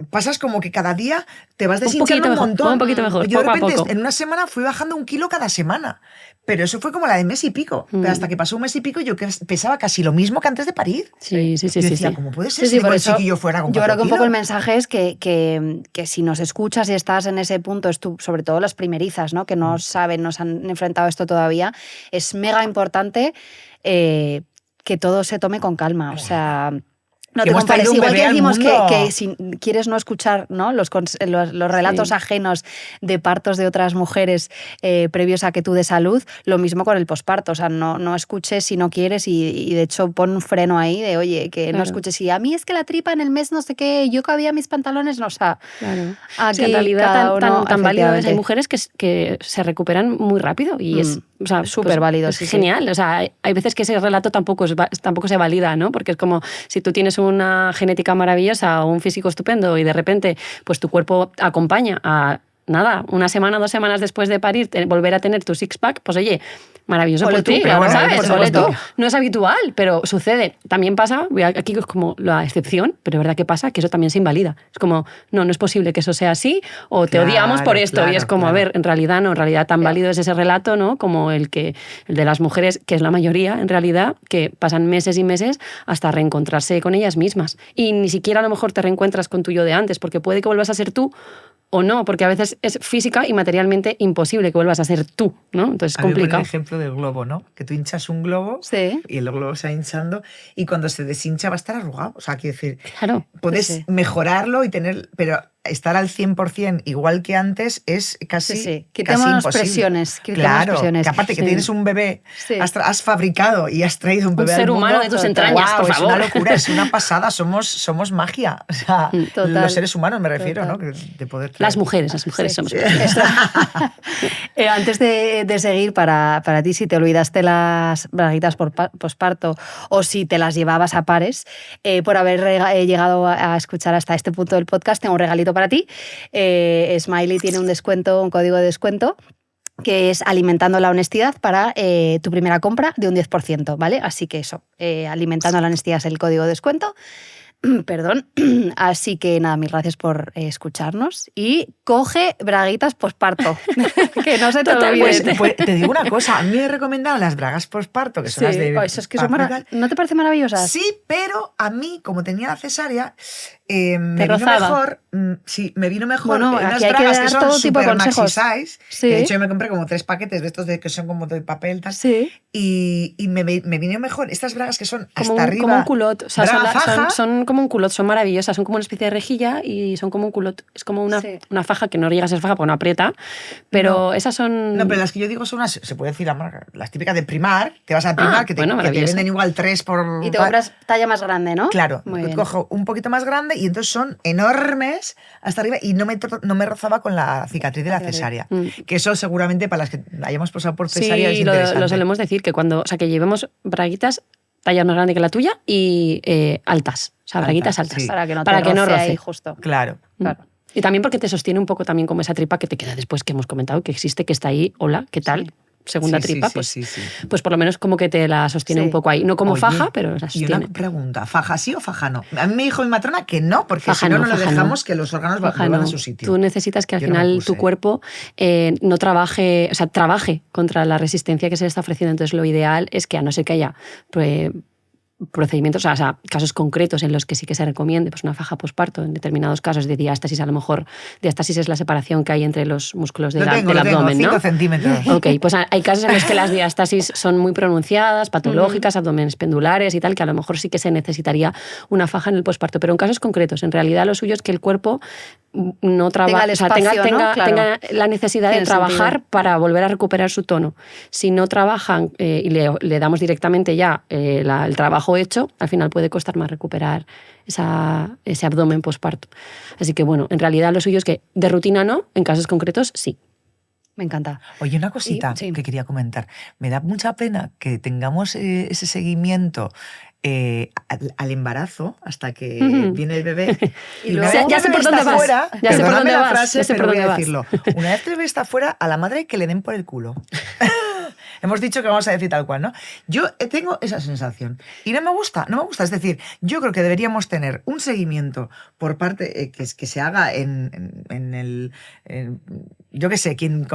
pasas como que cada día te vas deshinchando un montón. Un poquito mejor, yo de poco a repente poco. En una semana fui bajando 1 kilo cada semana. Pero eso fue como la de mes y pico. Pero hasta que pasó un mes y pico yo pesaba casi lo mismo que antes de parir. Sí. Yo decía, ¿cómo puede ser? Sí, Si el chiquillo fuera con 4 yo creo que un kilos. poco el mensaje es que si nos escuchas y estás en ese punto, sobre todo las primerizas, ¿no? Que no saben, no se han enfrentado a esto todavía, es mega importante que todo se tome con calma. O sea... No te compares, igual que decimos que si quieres no escuchar, ¿no? Los relatos ajenos de partos de otras mujeres previos a que tú de salud, lo mismo con el posparto. O sea, no escuches si no quieres y de hecho pon un freno ahí de, oye, que no escuches. Y a mí es que la tripa en el mes no sé qué, yo cabía mis pantalones, no, o sea... Claro. Aquí en realidad tan válido es. Hay efectivamente. mujeres que se recuperan muy rápido y es... O sea, súper válido, es sí, genial. O sea, hay veces que ese relato tampoco se valida, ¿no? Porque es como si tú tienes una genética maravillosa o un físico estupendo y de repente pues tu cuerpo acompaña a nada, 1 semana, 2 semanas después de parir, volver a tener tu six-pack, pues oye, maravilloso por ti, claro, ¿sabes? por supuesto. No es habitual, pero sucede. También pasa, aquí es como la excepción, pero es verdad que pasa que eso también se invalida. Es como, no es posible que eso sea así, o te odiamos por esto. Y es como, a ver, en realidad no, en realidad tan válido es ese relato, ¿no? Como el de las mujeres, que es la mayoría, en realidad, que pasan meses y meses hasta reencontrarse con ellas mismas. Y ni siquiera a lo mejor te reencuentras con tu yo de antes, porque puede que vuelvas a ser tú, o no, porque a veces es física y materialmente imposible que vuelvas a ser tú, ¿no? Entonces es complicado. El ejemplo del globo, ¿no? Que tú hinchas un globo y el globo se va hinchando y cuando se deshincha va a estar arrugado. O sea, quiero decir, claro, puedes mejorarlo y tener... Pero estar al 100% igual que antes es casi Quitemos imposible. Presiones. Claro, que aparte que tienes un bebé, has fabricado y has traído un bebé ser al mundo, humano de tus entrañas, por favor. Es una locura, es una pasada, somos magia. O sea, los seres humanos me refiero, ¿no? De poder traer. Las mujeres somos. Antes de seguir, para ti, si te olvidaste las braguitas posparto o si te las llevabas a pares, por haber llegado a escuchar hasta este punto del podcast, tengo un regalito para ti. Smiley tiene un código de descuento que es Alimentando la Honestidad para tu primera compra de un 10%, ¿vale? Así que eso, Alimentando la Honestidad es el código de descuento. Perdón. Así que nada, mil gracias por escucharnos y coge braguitas posparto. Que no se te olvide. Pues te digo una cosa, a mí me he recomendado las bragas posparto, que son las de... Eso es que son ¿no te parece maravillosas? Sí, pero a mí, como tenía la cesárea, me vino rozaba? mejor. Sí, me vino mejor. Bueno, unas aquí hay que bragas dar que son todo tipo de super maxi consejos. size. Sí. De hecho, yo me compré como 3 paquetes de estos que son como de papel tal. Sí. Y me vino mejor estas bragas que son Como hasta arriba. como un culot. O sea, braga faja. son como un culot, son maravillosas. Son como una especie de rejilla y son como un culot. Es como una faja que no llega a ser faja porque no aprieta. Pero esas son... No, pero las que yo digo son unas, se puede decir la marca, las típicas de Primar. Te vas a Primar, que te venden igual 3 por... Y te compras talla más grande, ¿no? Claro, Muy bien. cojo un poquito más grande y entonces son enormes hasta arriba y no me rozaba con la cicatriz de la cesárea. Que eso seguramente para las que hayamos pasado por cesárea es interesante. Lo solemos decir, que que llevemos braguitas talla más grande que la tuya y altas. O sea, braguitas altas. Sí. Para que no roce. ahí justo. Claro. Y también porque te sostiene un poco también como esa tripa que te queda después, que hemos comentado, que existe, que está ahí, hola, ¿qué tal? Segunda tripa, pues por lo menos como que te la sostiene un poco ahí. No como faja, pero la sostiene. Y una pregunta, ¿faja sí o faja no? A mí me dijo mi matrona que no, porque faja si no, no lo faja dejamos que los órganos vuelvan a su sitio. Tú necesitas que al final tu cuerpo no trabaje, o sea, trabaje contra la resistencia que se le está ofreciendo. Entonces lo ideal es que, a no ser que haya procedimientos, o sea, casos concretos en los que sí que se recomiende pues una faja posparto, en determinados casos de diástasis, a lo mejor diástasis es la separación que hay entre los músculos del abdomen, 5 ¿no? centímetros. Ok, pues hay casos en los que las diástasis son muy pronunciadas, patológicas, abdomenes pendulares y tal, que a lo mejor sí que se necesitaría una faja en el posparto, pero en casos concretos, en realidad lo suyo es que el cuerpo no trabaje, o sea, tenga la necesidad de trabajar para volver a recuperar su tono. Si no trabajan y le damos directamente ya el trabajo hecho, al final puede costar más recuperar ese abdomen posparto. Así que bueno, en realidad lo suyo es que de rutina no, en casos concretos sí. Me encanta. Oye, una cosita que quería comentar. Me da mucha pena que tengamos ese seguimiento al embarazo hasta que viene el bebé. Y luego, ya sé por dónde vas. Ya sé por dónde vas. Pero voy a decirlo. Una vez que el bebé está fuera, a la madre que le den por el culo. Hemos dicho que vamos a decir tal cual, ¿no? Yo tengo esa sensación. Y no me gusta. Es decir, yo creo que deberíamos tener un seguimiento por parte que se haga yo qué sé, quien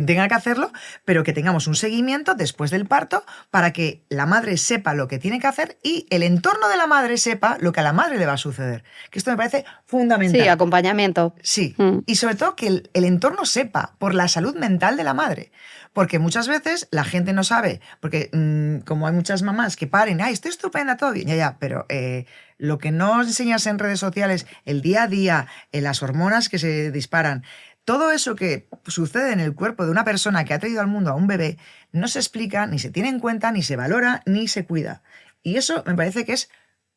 tenga que hacerlo, pero que tengamos un seguimiento después del parto para que la madre sepa lo que tiene que hacer y el entorno de la madre sepa lo que a la madre le va a suceder. Que esto me parece fundamental. Sí, acompañamiento. Sí, y sobre todo que el entorno sepa por la salud mental de la madre. Porque muchas veces la gente no sabe, porque como hay muchas mamás que paren, ¡ay, estoy estupenda, todo bien! Ya, pero lo que no enseñas en redes sociales, el día a día, las hormonas que se disparan, todo eso que sucede en el cuerpo de una persona que ha traído al mundo a un bebé, no se explica, ni se tiene en cuenta, ni se valora, ni se cuida. Y eso me parece que es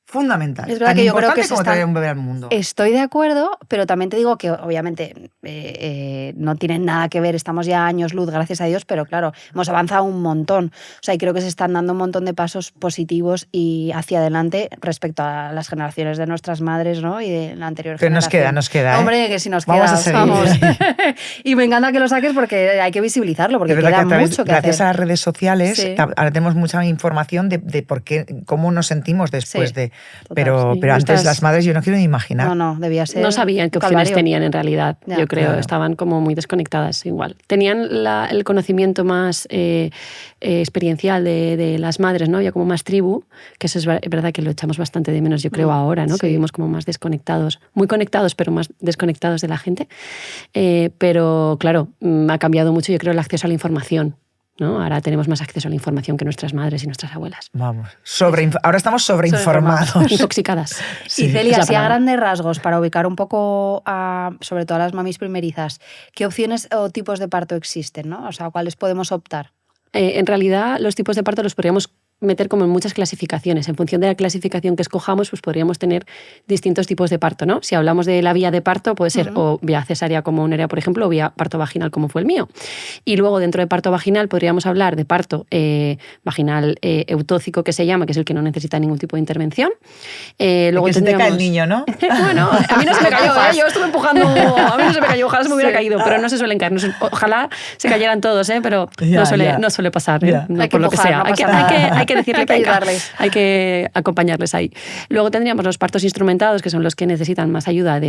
fundamental. Es verdad tan que yo importante creo que como traer un bebé al mundo. Estoy de acuerdo, pero también te digo que obviamente no tienen nada que ver, estamos ya años luz, gracias a Dios, pero claro, hemos avanzado un montón. O sea, y creo que se están dando un montón de pasos positivos y hacia adelante respecto a las generaciones de nuestras madres, ¿no? Y de la anterior generación. Pero nos queda. Hombre, que si nos vamos queda, a seguir. vamos. Y me encanta que lo saques porque hay que visibilizarlo, porque queda mucho que hacer. Gracias a las redes sociales, ahora tenemos mucha información de por qué, cómo nos sentimos después de... Total, pero antes las madres yo no quiero ni imaginar. No, debía ser. No sabían qué opciones tenían en realidad, ya, yo creo. Claro. Estaban como muy desconectadas igual. Tenían el conocimiento más experiencial de las madres, ¿no? Había como más tribu, que eso es verdad que lo echamos bastante de menos, yo creo, ahora, ¿no? Sí. Que vivimos como más desconectados, muy conectados, pero más desconectados de la gente. Pero claro, ha cambiado mucho, yo creo, el acceso a la información, ¿no? Ahora tenemos más acceso a la información que nuestras madres y nuestras abuelas. Vamos, ahora estamos sobreinformados. Intoxicadas. Sí, y Celia, si a grandes rasgos, para ubicar un poco sobre todo a las mamis primerizas, ¿qué opciones o tipos de parto existen, ¿no? O sea, ¿cuáles podemos optar? En realidad, los tipos de parto los podríamos meter como en muchas clasificaciones. En función de la clasificación que escojamos, pues podríamos tener distintos tipos de parto, ¿no? Si hablamos de la vía de parto, puede ser o vía cesárea como un Nerea, por ejemplo, o vía parto vaginal como fue el mío. Y luego, dentro de parto vaginal, podríamos hablar de parto vaginal eutóxico, que se llama, que es el que no necesita ningún tipo de intervención. Luego que se te cae el niño, ¿no? Bueno, a mí no se me cayó, yo estuve empujando, a mí no se me cayó, ojalá se me hubiera caído, pero no se suelen caer. Ojalá se cayeran todos, pero no suele pasar, no por lo que sea. Hay hay que decirle Hay que venga, ayudarles. hay que acompañarles ahí. Luego tendríamos los partos instrumentados, que son los que necesitan más ayuda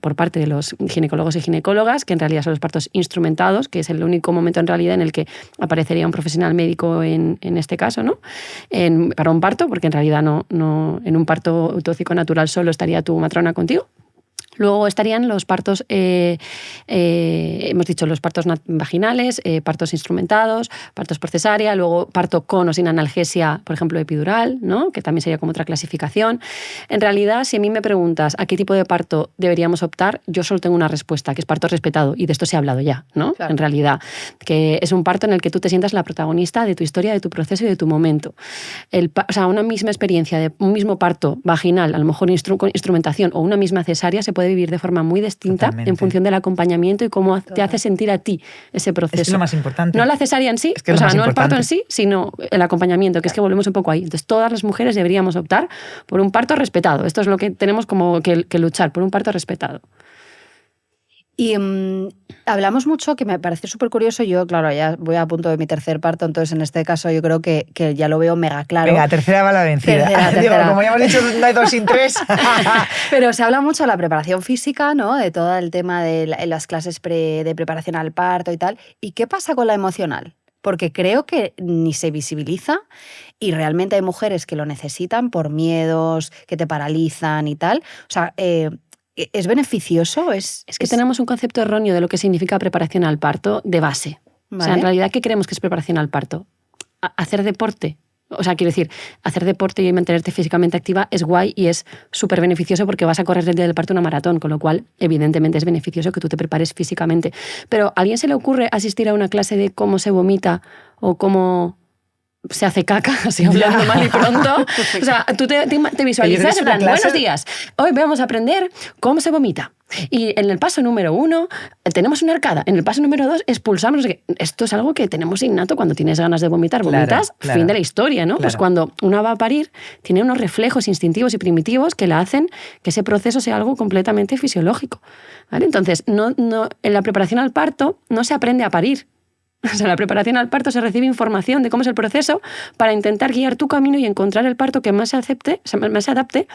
por parte de los ginecólogos y ginecólogas, que en realidad son los partos instrumentados, que es el único momento en realidad en el que aparecería un profesional médico en este caso, ¿no? Para un parto, porque en realidad no en un parto utóxico natural solo estaría tu matrona contigo. Luego estarían los partos, hemos dicho los partos vaginales, partos instrumentados, partos por cesárea, luego parto con o sin analgesia, por ejemplo, epidural, ¿no? Que también sería como otra clasificación. En realidad, si a mí me preguntas a qué tipo de parto deberíamos optar, yo solo tengo una respuesta, que es parto respetado, y de esto se ha hablado ya, ¿no? Claro. En realidad, que es un parto en el que tú te sientas la protagonista de tu historia, de tu proceso y de tu momento. O sea, una misma experiencia de un mismo parto vaginal, a lo mejor con instrumentación, o una misma cesárea, se puede vivir de forma muy distinta. Totalmente. En función del acompañamiento y cómo te hace sentir a ti ese proceso. Es lo más importante. No la cesárea en sí, o sea, no el parto en sí, sino el acompañamiento, que es que volvemos un poco ahí. Entonces, todas las mujeres deberíamos optar por un parto respetado. Esto es lo que tenemos como que luchar, por un parto respetado. Y hablamos mucho, que me parece súper curioso, yo, claro, ya voy a punto de mi tercer parto, entonces en este caso yo creo que ya lo veo mega claro. Venga, tercera va la vencida. Tercera. Digo, como ya hemos dicho, no hay 2 sin 3. Pero se habla mucho de la preparación física, ¿no? De todo el tema de las clases de preparación al parto y tal. ¿Y qué pasa con la emocional? Porque creo que ni se visibiliza y realmente hay mujeres que lo necesitan por miedos, que te paralizan y tal. O sea, ¿es beneficioso? Es que tenemos un concepto erróneo de lo que significa preparación al parto de base. ¿Vale? O sea, en realidad, ¿qué creemos que es preparación al parto? Hacer deporte. O sea, quiero decir, hacer deporte y mantenerte físicamente activa es guay y es súper beneficioso porque vas a correr el día del parto una maratón, con lo cual, evidentemente, es beneficioso que tú te prepares físicamente. Pero ¿a alguien se le ocurre asistir a una clase de cómo se vomita o cómo se hace caca, así hablando mal y pronto? O sea, tú te visualizas en plan, buenos días, hoy vamos a aprender cómo se vomita. Y en el paso número 1 tenemos una arcada, en el paso número 2 expulsamos. Esto es algo que tenemos innato cuando tienes ganas de vomitar, vomitas, claro. Fin de la historia, ¿no? Claro. Pues cuando una va a parir, tiene unos reflejos instintivos y primitivos que le hacen que ese proceso sea algo completamente fisiológico, ¿vale? Entonces, en la preparación al parto no se aprende a parir. O sea, en la preparación al parto se recibe información de cómo es el proceso para intentar guiar tu camino y encontrar el parto que más se adapte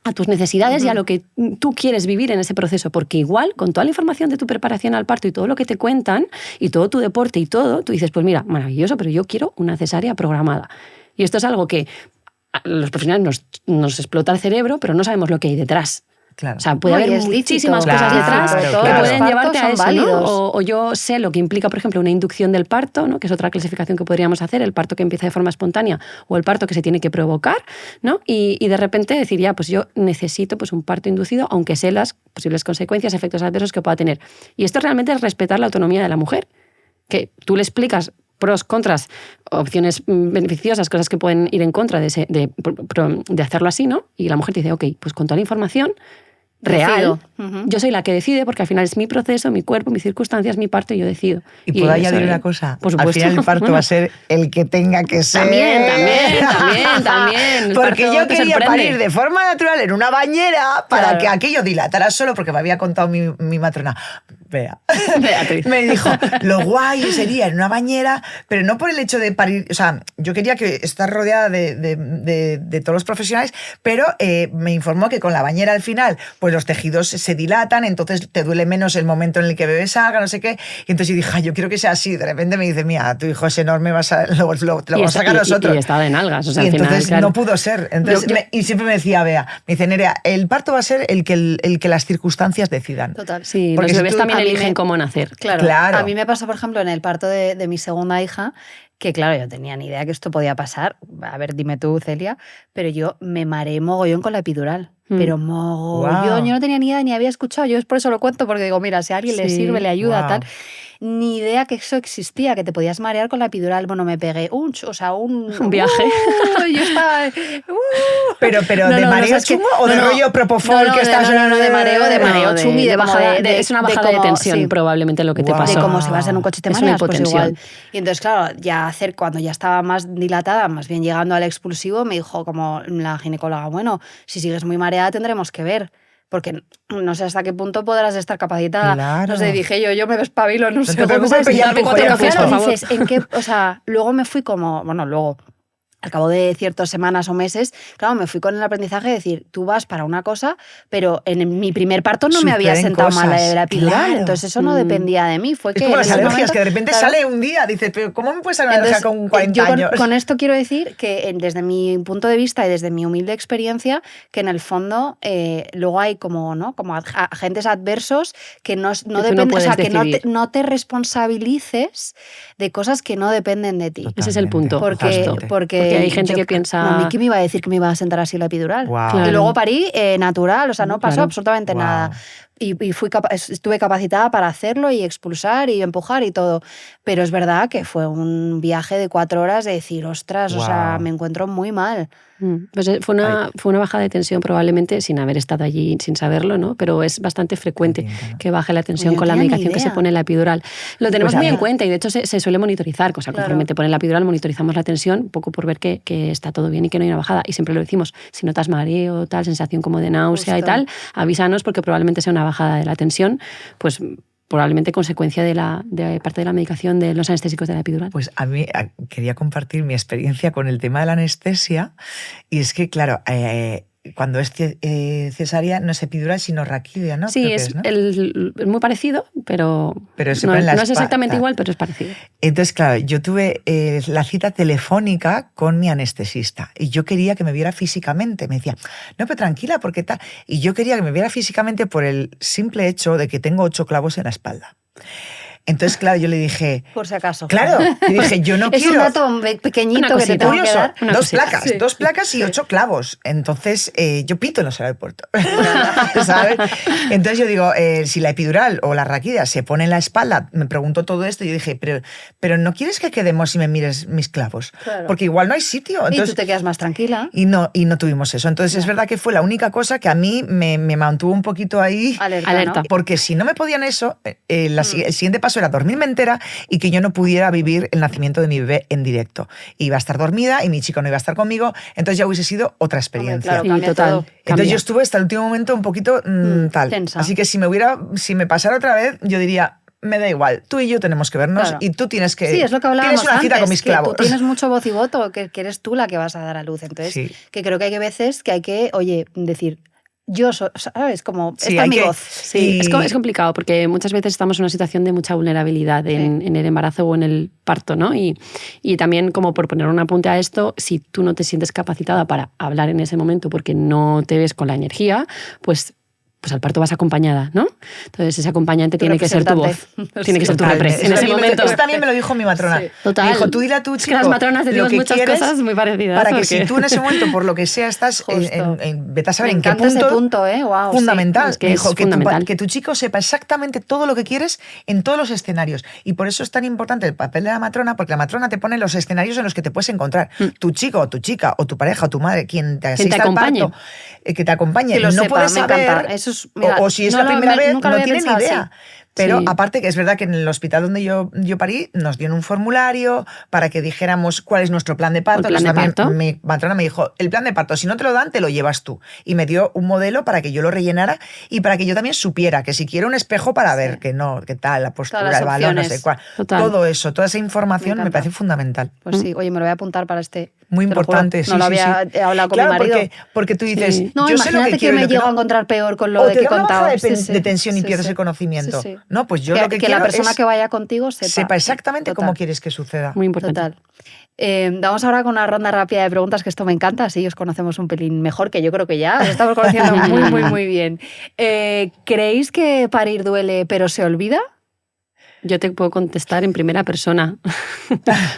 a tus necesidades y a lo que tú quieres vivir en ese proceso, porque igual, con toda la información de tu preparación al parto y todo lo que te cuentan, y todo tu deporte y todo, tú dices, pues mira, maravilloso, pero yo quiero una cesárea programada. Y esto es algo que a los profesionales nos explota el cerebro, pero no sabemos lo que hay detrás. Claro. O sea, puede haber muchísimas cosas detrás que pueden llevarte a eso, ¿no? O yo sé lo que implica, por ejemplo, una inducción del parto, ¿no? Que es otra clasificación que podríamos hacer, el parto que empieza de forma espontánea o el parto que se tiene que provocar, ¿no? Y de repente decir, ya, pues yo necesito pues, un parto inducido, aunque sé las posibles consecuencias, efectos adversos que pueda tener. Y esto realmente es respetar la autonomía de la mujer, que tú le explicas pros, contras, opciones beneficiosas, cosas que pueden ir en contra de hacerlo así, ¿no? Y la mujer te dice, ok, pues con toda la información real, yo soy la que decide, porque al final es mi proceso, mi cuerpo, mis circunstancias, mi parto y yo decido. ¿Y puedo añadir una cosa? Por supuesto. Al final el parto va a ser el que tenga que ser. También. Porque yo quería parir de forma natural en una bañera para que aquello dilatara solo, porque me había contado mi matrona. Beatriz. Me dijo, lo guay sería en una bañera, pero no por el hecho de parir, o sea, yo quería que estar rodeada de todos los profesionales, pero me informó que con la bañera al final, pues los tejidos se dilatan, entonces te duele menos el momento en el que bebé salga, no sé qué, y entonces yo dije, yo quiero que sea así. De repente me dice, mira, tu hijo es enorme, te lo vamos a sacar nosotros. Y estaba de nalgas, o sea, y al final, entonces claro. no pudo ser. Entonces, y siempre me decía Bea, me dice, Nerea, el parto va a ser el que las circunstancias decidan. Total. Sí, porque los bebés si también eligen cómo nacer. Claro. A mí me pasó, por ejemplo, en el parto de mi segunda hija, que claro, yo tenía ni idea que esto podía pasar. A ver, dime tú, Celia, pero yo me mareé mogollón con la epidural. Pero mogollón, yo no tenía ni idea ni había escuchado. Yo por eso lo cuento, porque digo, mira, si a alguien le sirve, le ayuda, tal. Ni idea que eso existía, que te podías marear con la epidural. Bueno, me pegué un viaje. Yo estaba... Pero de mareo chungo o de rollo propofol que estás... No, de mareo chungo y de bajada es una bajada de tensión, probablemente lo que te pasó. De como si vas en un coche y te mareas, pues igual. Y entonces, claro, cuando ya estaba más dilatada, más bien llegando al expulsivo, me dijo como la ginecóloga, bueno, si sigues muy mareada tendremos que ver. Porque no sé hasta qué punto podrás estar capacitada. Claro. No sé, dije yo me despabilo, no sé. No te preocupes, Darme 4 cafés, por favor. ¿En qué, o sea, luego me fui como... Bueno, luego... al cabo de ciertas semanas o meses, claro, me fui con el aprendizaje de decir, tú vas para una cosa, pero en mi primer parto no me había Suceden sentado mal cosas, la epidural, claro. entonces eso no dependía de mí. Fue Es que como en las ese alergias, momento, que de repente claro, sale un día, dices, pero ¿cómo me puede salir una entonces, alergia con 40 yo años? con esto quiero decir que desde mi punto de vista y desde mi humilde experiencia, que en el fondo luego hay como, ¿no? como agentes adversos que no dependen, o sea, que no te responsabilices de cosas que no dependen de ti. Totalmente, Ese es el punto. Porque hay gente que piensa... ¿A mí qué me iba a decir que me iba a sentar así la epidural? Wow. Claro. Y luego parí natural, o sea, no pasó Claro. absolutamente Wow. nada. Y estuve capacitada para hacerlo y expulsar y empujar y todo. Pero es verdad que fue un viaje de 4 horas de decir, ostras, o sea, Wow. me encuentro muy mal. Pues fue una bajada de tensión probablemente sin haber estado allí, sin saberlo, ¿no? Pero es bastante frecuente Entiendo, ¿no? que baje la tensión Yo con la no tenía ni medicación que se idea. pone en la epidural. Lo tenemos Pues muy a en mí- cuenta y de hecho se suele monitorizar, o sea, conforme Claro. te ponen la epidural monitorizamos la tensión un poco por ver que está todo bien y que no hay una bajada. Y siempre lo decimos, si notas mareo, tal, sensación como de náusea y Justo. tal, avísanos porque probablemente sea una bajada de la tensión, pues probablemente consecuencia de parte de la medicación de los anestésicos de la epidural. Pues a mí quería compartir mi experiencia con el tema de la anestesia y es que, claro, cuando es cesárea no es epidural sino raquídea, ¿no? Sí, Creo que es, ¿no? es muy parecido, pero se no, pone en la no es espalda. exactamente igual, pero es parecido. Entonces, claro, yo tuve la cita telefónica con mi anestesista y yo quería que me viera físicamente. Me decía, no, pero tranquila, porque tal. Y yo quería que me viera físicamente por el simple hecho de que tengo 8 clavos en la espalda. Entonces, claro, yo le dije, Por si acaso. claro, y dije, yo no Es quiero... un dato pequeñito Una que te cosita. tengo que Curioso, dar. Una dos cosita. placas, Sí. 2 placas y 8 clavos. Entonces, yo pito en los aeropuertos, ¿sabes? Entonces yo digo, si la epidural o la raquídea se pone en la espalda, me pregunto todo esto y yo dije, pero ¿no quieres que quedemos y me mires mis clavos? Claro. Porque igual no hay sitio. Y Entonces, tú te quedas más tranquila. y no tuvimos eso. Entonces es verdad que fue la única cosa que a mí me mantuvo un poquito ahí. Alerta. Porque si no me podían eso, el siguiente paso era dormirme entera y que yo no pudiera vivir el nacimiento de mi bebé en directo. Iba a estar dormida y mi chico no iba a estar conmigo, entonces ya hubiese sido otra experiencia. claro, Sí, cambia total. todo. Entonces Cambia. yo estuve hasta el último momento un poquito tal. tensa. Así que si me pasara otra vez, yo diría, me da igual, tú y yo tenemos que vernos Claro. y tú tienes que... Sí, es lo que hablábamos Tienes una cita antes, con mis que clavos. tú tienes mucho voz y voto, que eres tú la que vas a dar a luz. Entonces, Sí. que creo que hay veces que hay que, oye, decir, yo soy, ¿sabes? Como, Sí, esta hay es mi que- voz. Sí, Y- es complicado porque muchas veces estamos en una situación de mucha vulnerabilidad en el embarazo o en el parto, ¿no? Y también, como por poner un apunte a esto, si tú no te sientes capacitada para hablar en ese momento porque no te ves con la energía, pues al parto vas acompañada, ¿no? Entonces ese acompañante Tu tiene que ser tu voz, representante. tiene que ser tu repre Totalmente. en Eso ese momento. Eso también me lo dijo mi matrona. Sí. Total. Me dijo, tú dile a tu Es chico que las matronas lo decimos que muchas quieres cosas muy parecidas. para que porque- si tú en ese momento, por lo que sea, estás Justo. vete a saber Me en qué encanta ese punto, punto, Wow, fundamental. es que Me es dijo fundamental. que tu chico sepa exactamente todo lo que quieres en todos los escenarios. Y por eso es tan importante el papel de la matrona, porque la matrona te pone los escenarios en los que te puedes encontrar. Tu chico o tu chica o tu pareja o tu madre, quien te asista al acompañe. parto, que te acompañe, Que lo no sepa, puedes me saber, encanta. Eso es, mira, o si es no la lo- primera vez, nunca lo no había tiene ni pensado idea. así. Pero Sí. aparte que es verdad que en el hospital donde yo parí nos dieron un formulario para que dijéramos cuál es nuestro plan de parto. ¿El plan de Entonces parto? también mi matrona me dijo, el plan de parto, si no te lo dan, te lo llevas tú. Y me dio un modelo para que yo lo rellenara y para que yo también supiera que si quiero un espejo para ver que no, qué tal, la postura, Todas las el balón, no sé opciones. cuál. Total. Todo eso, toda esa información Me me encanta. parece fundamental. Pues sí, oye, me lo voy a apuntar para Muy te lo juro, importante, sí, no lo sí, había sí. hablado con Claro, mi marido. porque tú dices, Sí. No, yo sé lo imagínate que que quiero y me lo que llego a no. encontrar peor con lo O de te que he da una contado. bajada Sí, sí. de tensión y Sí, pierdes sí. el conocimiento. Sí, sí. No, pues yo lo que que quiero la persona es que vaya contigo sepa. exactamente Total. cómo quieres que suceda. Muy importante. Total. Vamos ahora con una ronda rápida de preguntas, que esto me encanta, así os conocemos un pelín mejor, que yo creo que ya os estamos conociendo muy, muy, muy bien. ¿Creéis que parir duele pero se olvida? Yo te puedo contestar en primera persona.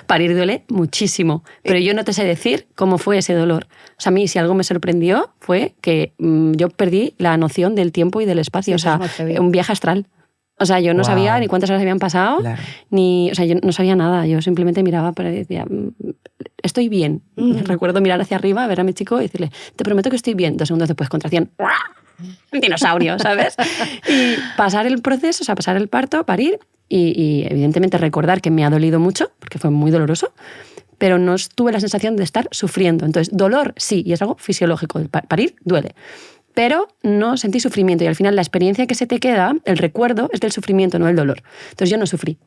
Parir duele muchísimo, pero yo no te sé decir cómo fue ese dolor. O sea, a mí si algo me sorprendió fue que yo perdí la noción del tiempo y del espacio. Sí, O eso es sea, muy heavy. un viaje astral. O sea, yo no Wow. sabía ni cuántas horas habían pasado, Claro. ni, o sea, yo no sabía nada. Yo simplemente miraba para y decía, estoy bien. Recuerdo mirar hacia arriba, ver a mi chico y decirle, te prometo que estoy bien. 2 segundos después, contracción. Un dinosaurio, ¿sabes? Y pasar el proceso, o sea, pasar el parto, parir y evidentemente recordar que me ha dolido mucho, porque fue muy doloroso, pero no tuve la sensación de estar sufriendo. Entonces, dolor sí, y es algo fisiológico. El parir duele. Pero no sentí sufrimiento y al final la experiencia que se te queda, el recuerdo, es del sufrimiento, no del dolor. Entonces yo no sufrí.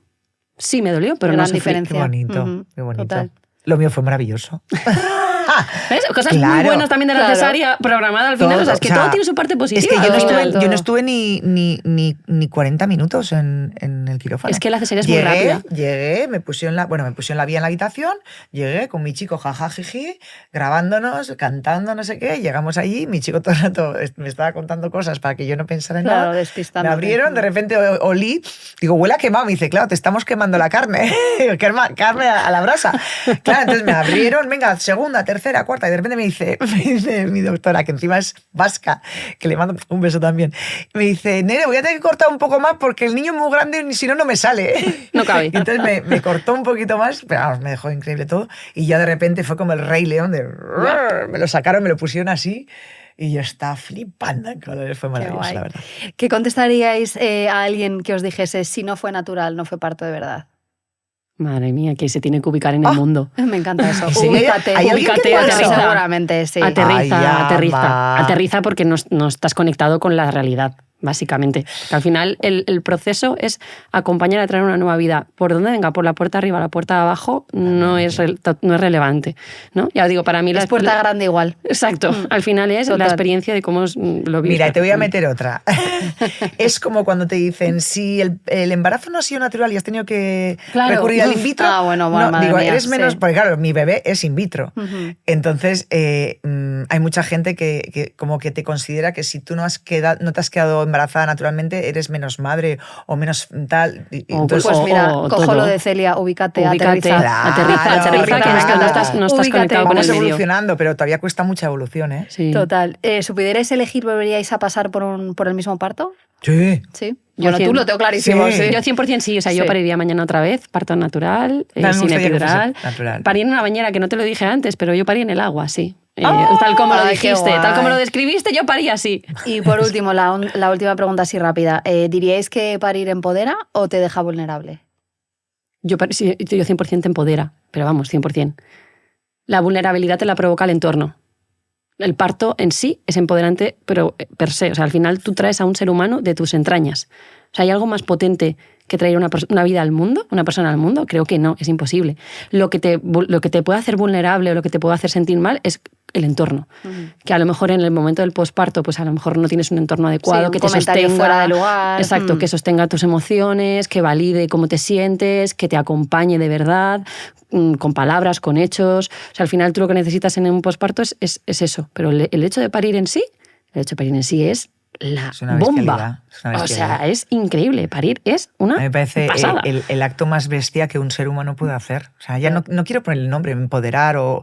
Sí me dolió, pero Gran no sufrí. diferencia. Qué bonito, Ujú, qué bonito. Total. Lo mío fue maravilloso. ¿Ves? Cosas muy Claro. buenas también de la cesárea programada al final. Todo, o sea, es que o sea, todo tiene su parte positiva. Es que al final. yo no estuve ni 40 minutos en el quirófano. Es que la cesárea es muy rápida. Llegué, me pusieron la vía en la habitación, llegué con mi chico jajajiji, grabándonos, cantando, no sé qué, llegamos allí, mi chico todo el rato me estaba contando cosas para que yo no pensara en nada. Despistándote. Me abrieron, de repente olí, digo, huele a quemado, me dice, claro, te estamos quemando la carne, carne a la brasa. Claro, entonces me abrieron, venga, segunda, tercera, cuarta, y de repente me dice mi doctora, que encima es vasca, que le mando un beso también, me dice, nene, voy a tener que cortar un poco más porque el niño es muy grande y si no, no me sale. No cabe. Y entonces me cortó un poquito más, pero vamos, me dejó increíble todo, y ya de repente fue como el Rey León, me lo sacaron, me lo pusieron así, y yo estaba flipando en colores, fue maravilloso, la verdad. ¿Qué contestaríais a alguien que os dijese, si no fue natural, no fue parto de verdad? Madre mía, que se tiene que ubicar en el mundo. Me encanta eso. Sí, Ubícate, ¿hay alguien que pueda aterriza. eso? Seguramente, sí. Aterriza, Ay, ama. aterriza porque no estás conectado con la realidad, básicamente. Que al final el proceso es acompañar a traer una nueva vida. Por donde venga, por la puerta arriba, la puerta de abajo, no es relevante, ¿no? Ya os digo, para mí Es puerta grande igual. Exacto. Al final es Total. la experiencia de cómo lo vives. Mira, te voy a meter otra. Es como cuando te dicen, si el embarazo no ha sido natural y has tenido que Claro. recurrir al in vitro, Ah, bueno, no, madre digo, mía, eres menos, sí. porque claro, mi bebé es in vitro. Ujú. Entonces, hay mucha gente que como que te considera que si tú no te has quedado embarazada naturalmente, eres menos madre o menos tal. Y entonces, Pues mira, o cojo todo. lo de Celia, ubícate, Ubícate, aterriza. aterriza, que no estás Ubícate. conectado con el vamos medio. evolucionando, pero todavía cuesta mucha evolución, ¿eh? Sí. Total. Si pudierais elegir, ¿volveríais a pasar por el mismo parto? Sí. Sí. Yo Bueno, tú 100. lo tengo clarísimo, Sí. sí. Yo 100% sí, o sea, yo Sí. pariría mañana otra vez, parto natural, También me sin gustaría que fuese epidural. natural. Parí en una bañera, que no te lo dije antes, pero yo parí en el agua, sí. ¡Ah! Tal como lo Ay, qué dijiste, tal guay. como lo describiste, yo parí así. Y por último, la última pregunta así rápida. ¿Diríais que parir empodera o te deja vulnerable? Sí, yo 100% te empodera, pero vamos, 100%. La vulnerabilidad te la provoca el entorno. El parto en sí es empoderante, pero per se. O sea, al final tú traes a un ser humano de tus entrañas. O sea, ¿hay algo más potente que traer una vida al mundo, una persona al mundo? Creo que no, es imposible. Lo que te puede hacer vulnerable o lo que te puede hacer sentir mal es el entorno. Que a lo mejor en el momento del posparto, pues a lo mejor no tienes un entorno adecuado, Sí, un que te comentario sostenga. fuera de lugar. Exacto, que sostenga tus emociones, que valide cómo te sientes, que te acompañe de verdad, con palabras, con hechos. O sea, al final tú lo que necesitas en un posparto es eso. Pero el hecho de parir en sí, es la Es una bomba. bestialidad, es una O bestialidad. sea, es increíble. Parir es A una mí me parece pasada. el acto más bestia que un ser humano puede hacer. O sea, ya no quiero poner el nombre, empoderar o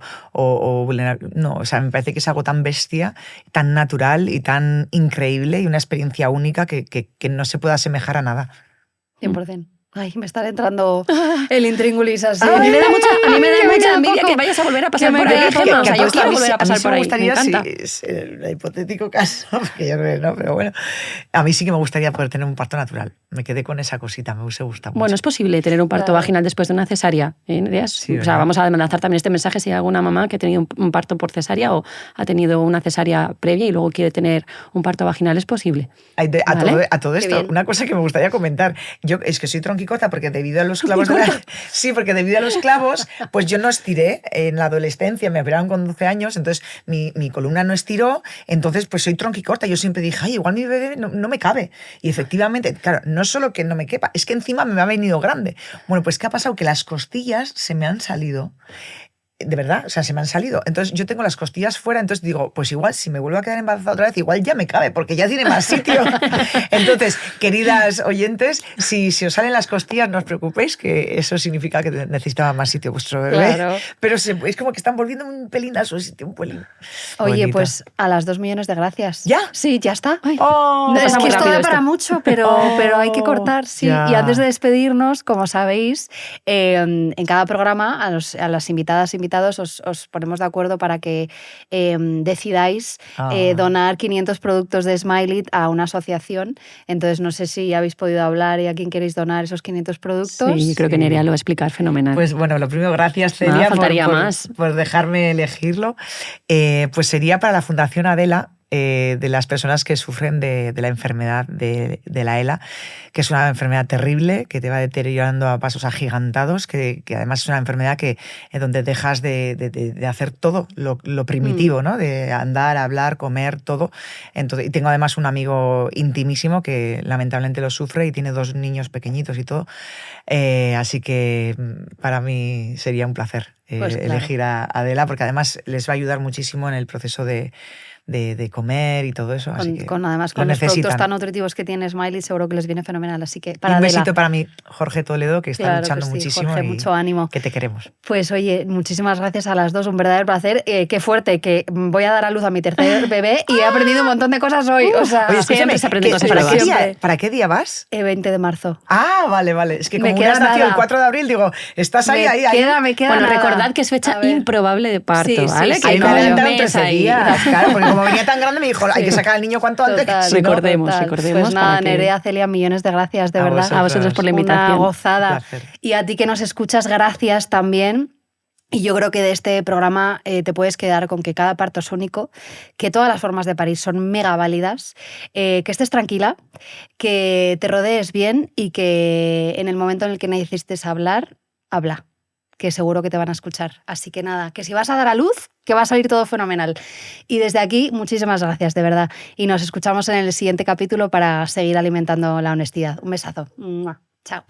vulnerar. No, o sea, me parece que es algo tan bestia, tan natural y tan increíble y una experiencia única que no se puede asemejar a nada. 100%. Ay, me está entrando el intríngulis así. A mí me da mucha que me queda envidia poco. que vayas a volver a pasar Que me por ahí, queda poco. Gemma. O sea, yo Entonces, quiero volver a pasar sí por me ahí. gustaría, Me encanta. si es el hipotético caso, porque yo creo que no, pero bueno, a mí sí que me gustaría poder tener un parto natural. Me quedé con esa cosita, me hubiese gustado mucho. Bueno, es posible tener un parto Claro. vaginal después de una cesárea. Ideas. Sí, o sea, ¿verdad? vamos a lanzar también este mensaje si hay alguna mamá que ha tenido un parto por cesárea o ha tenido una cesárea previa y luego quiere tener un parto vaginal, es posible. A ¿Vale? todo Qué esto, bien. una cosa que me gustaría comentar. Yo es que soy tronquicota porque debido a los clavos Sí, porque debido a los clavos, pues yo no estiré en la adolescencia, me operaron con 12 años, entonces mi columna no estiró, entonces pues soy tronquicorta. Yo siempre dije, ay, igual mi bebé no me cabe. Y efectivamente, claro, no solo que no me quepa, es que encima me ha venido grande. Bueno, pues ¿qué ha pasado? Que las costillas se me han salido. De verdad, o sea, se me han salido. Entonces yo tengo las costillas fuera, entonces digo, pues igual si me vuelvo a quedar embarazada otra vez, igual ya me cabe, porque ya tiene más sitio. Entonces, queridas oyentes, si os salen las costillas, no os preocupéis, que eso significa que necesitaba más sitio vuestro bebé. Claro. Pero es como que están volviendo un pelín a su sitio, un pelín. Oye, Bonita. pues a las 2 millones de gracias. ¿Ya? Sí, ya está. Oh, Es pasa que muy esto rápido da esto. para mucho, pero hay que cortar, sí. ya. Y antes de despedirnos, como sabéis, en cada programa a las invitadas e invitados os ponemos de acuerdo para que decidáis donar 500 productos de Smile It a una asociación. Entonces, no sé si habéis podido hablar y a quién queréis donar esos 500 productos. Sí, yo creo que Sí. Nerea lo va a explicar fenomenal. Pues bueno, lo primero, gracias Nada, Celia faltaría más. por dejarme elegirlo. Pues sería para la Fundación Adela, de las personas que sufren de la enfermedad de la ELA, que es una enfermedad terrible, que te va deteriorando a pasos agigantados, que además es una enfermedad donde dejas de hacer todo lo primitivo, ¿no? De andar, hablar, comer, todo. Entonces, y tengo además un amigo intimísimo que lamentablemente lo sufre y tiene 2 niños pequeñitos y todo. Así que para mí sería un placer Pues claro. elegir a Adela, porque además les va a ayudar muchísimo en el proceso de comer y todo eso. Así que Además, lo con los productos necesitan. tan nutritivos que tiene Smiley, seguro que les viene fenomenal. Así que Un para Adela. besito para mí, Jorge Toledo, que está Claro luchando que sí, muchísimo. Jorge, y mucho ánimo. Que te queremos. Pues oye, muchísimas gracias a las dos, un verdadero placer. Qué fuerte, que voy a dar a luz a mi tercer bebé y he aprendido un montón de cosas hoy. O sea, Oye, escúchame, siempre se aprenden cosas ¿para nuevas. ¿para qué día vas? 20 de marzo. Ah, vale. Es que Me como queda hubieras nacido nada. el 4 de abril, digo, estás ahí. Me queda Bueno, nada. recordad que es fecha A ver. improbable de parto, Sí, sí, ¿vale? sí, que Ahí hay me como un adelantaron mes 13 ahí. días, claro, porque como venía tan grande me dijo, hay que Sí. sacar al niño cuanto antes. Total, si no- Recordemos. Pues nada, para que- Nerea, Celia, millones de gracias, de A verdad. A vosotros por la Una invitación. gozada. Un placer. Y a ti que nos escuchas, gracias también. Y yo creo que de este programa te puedes quedar con que cada parto es único, que todas las formas de parir son mega válidas, que estés tranquila, que te rodees bien y que en el momento en el que necesites hablar, habla, que seguro que te van a escuchar. Así que nada, que si vas a dar a luz, que va a salir todo fenomenal. Y desde aquí, muchísimas gracias, de verdad. Y nos escuchamos en el siguiente capítulo para seguir alimentando la honestidad. Un besazo. ¡Mua! Chao.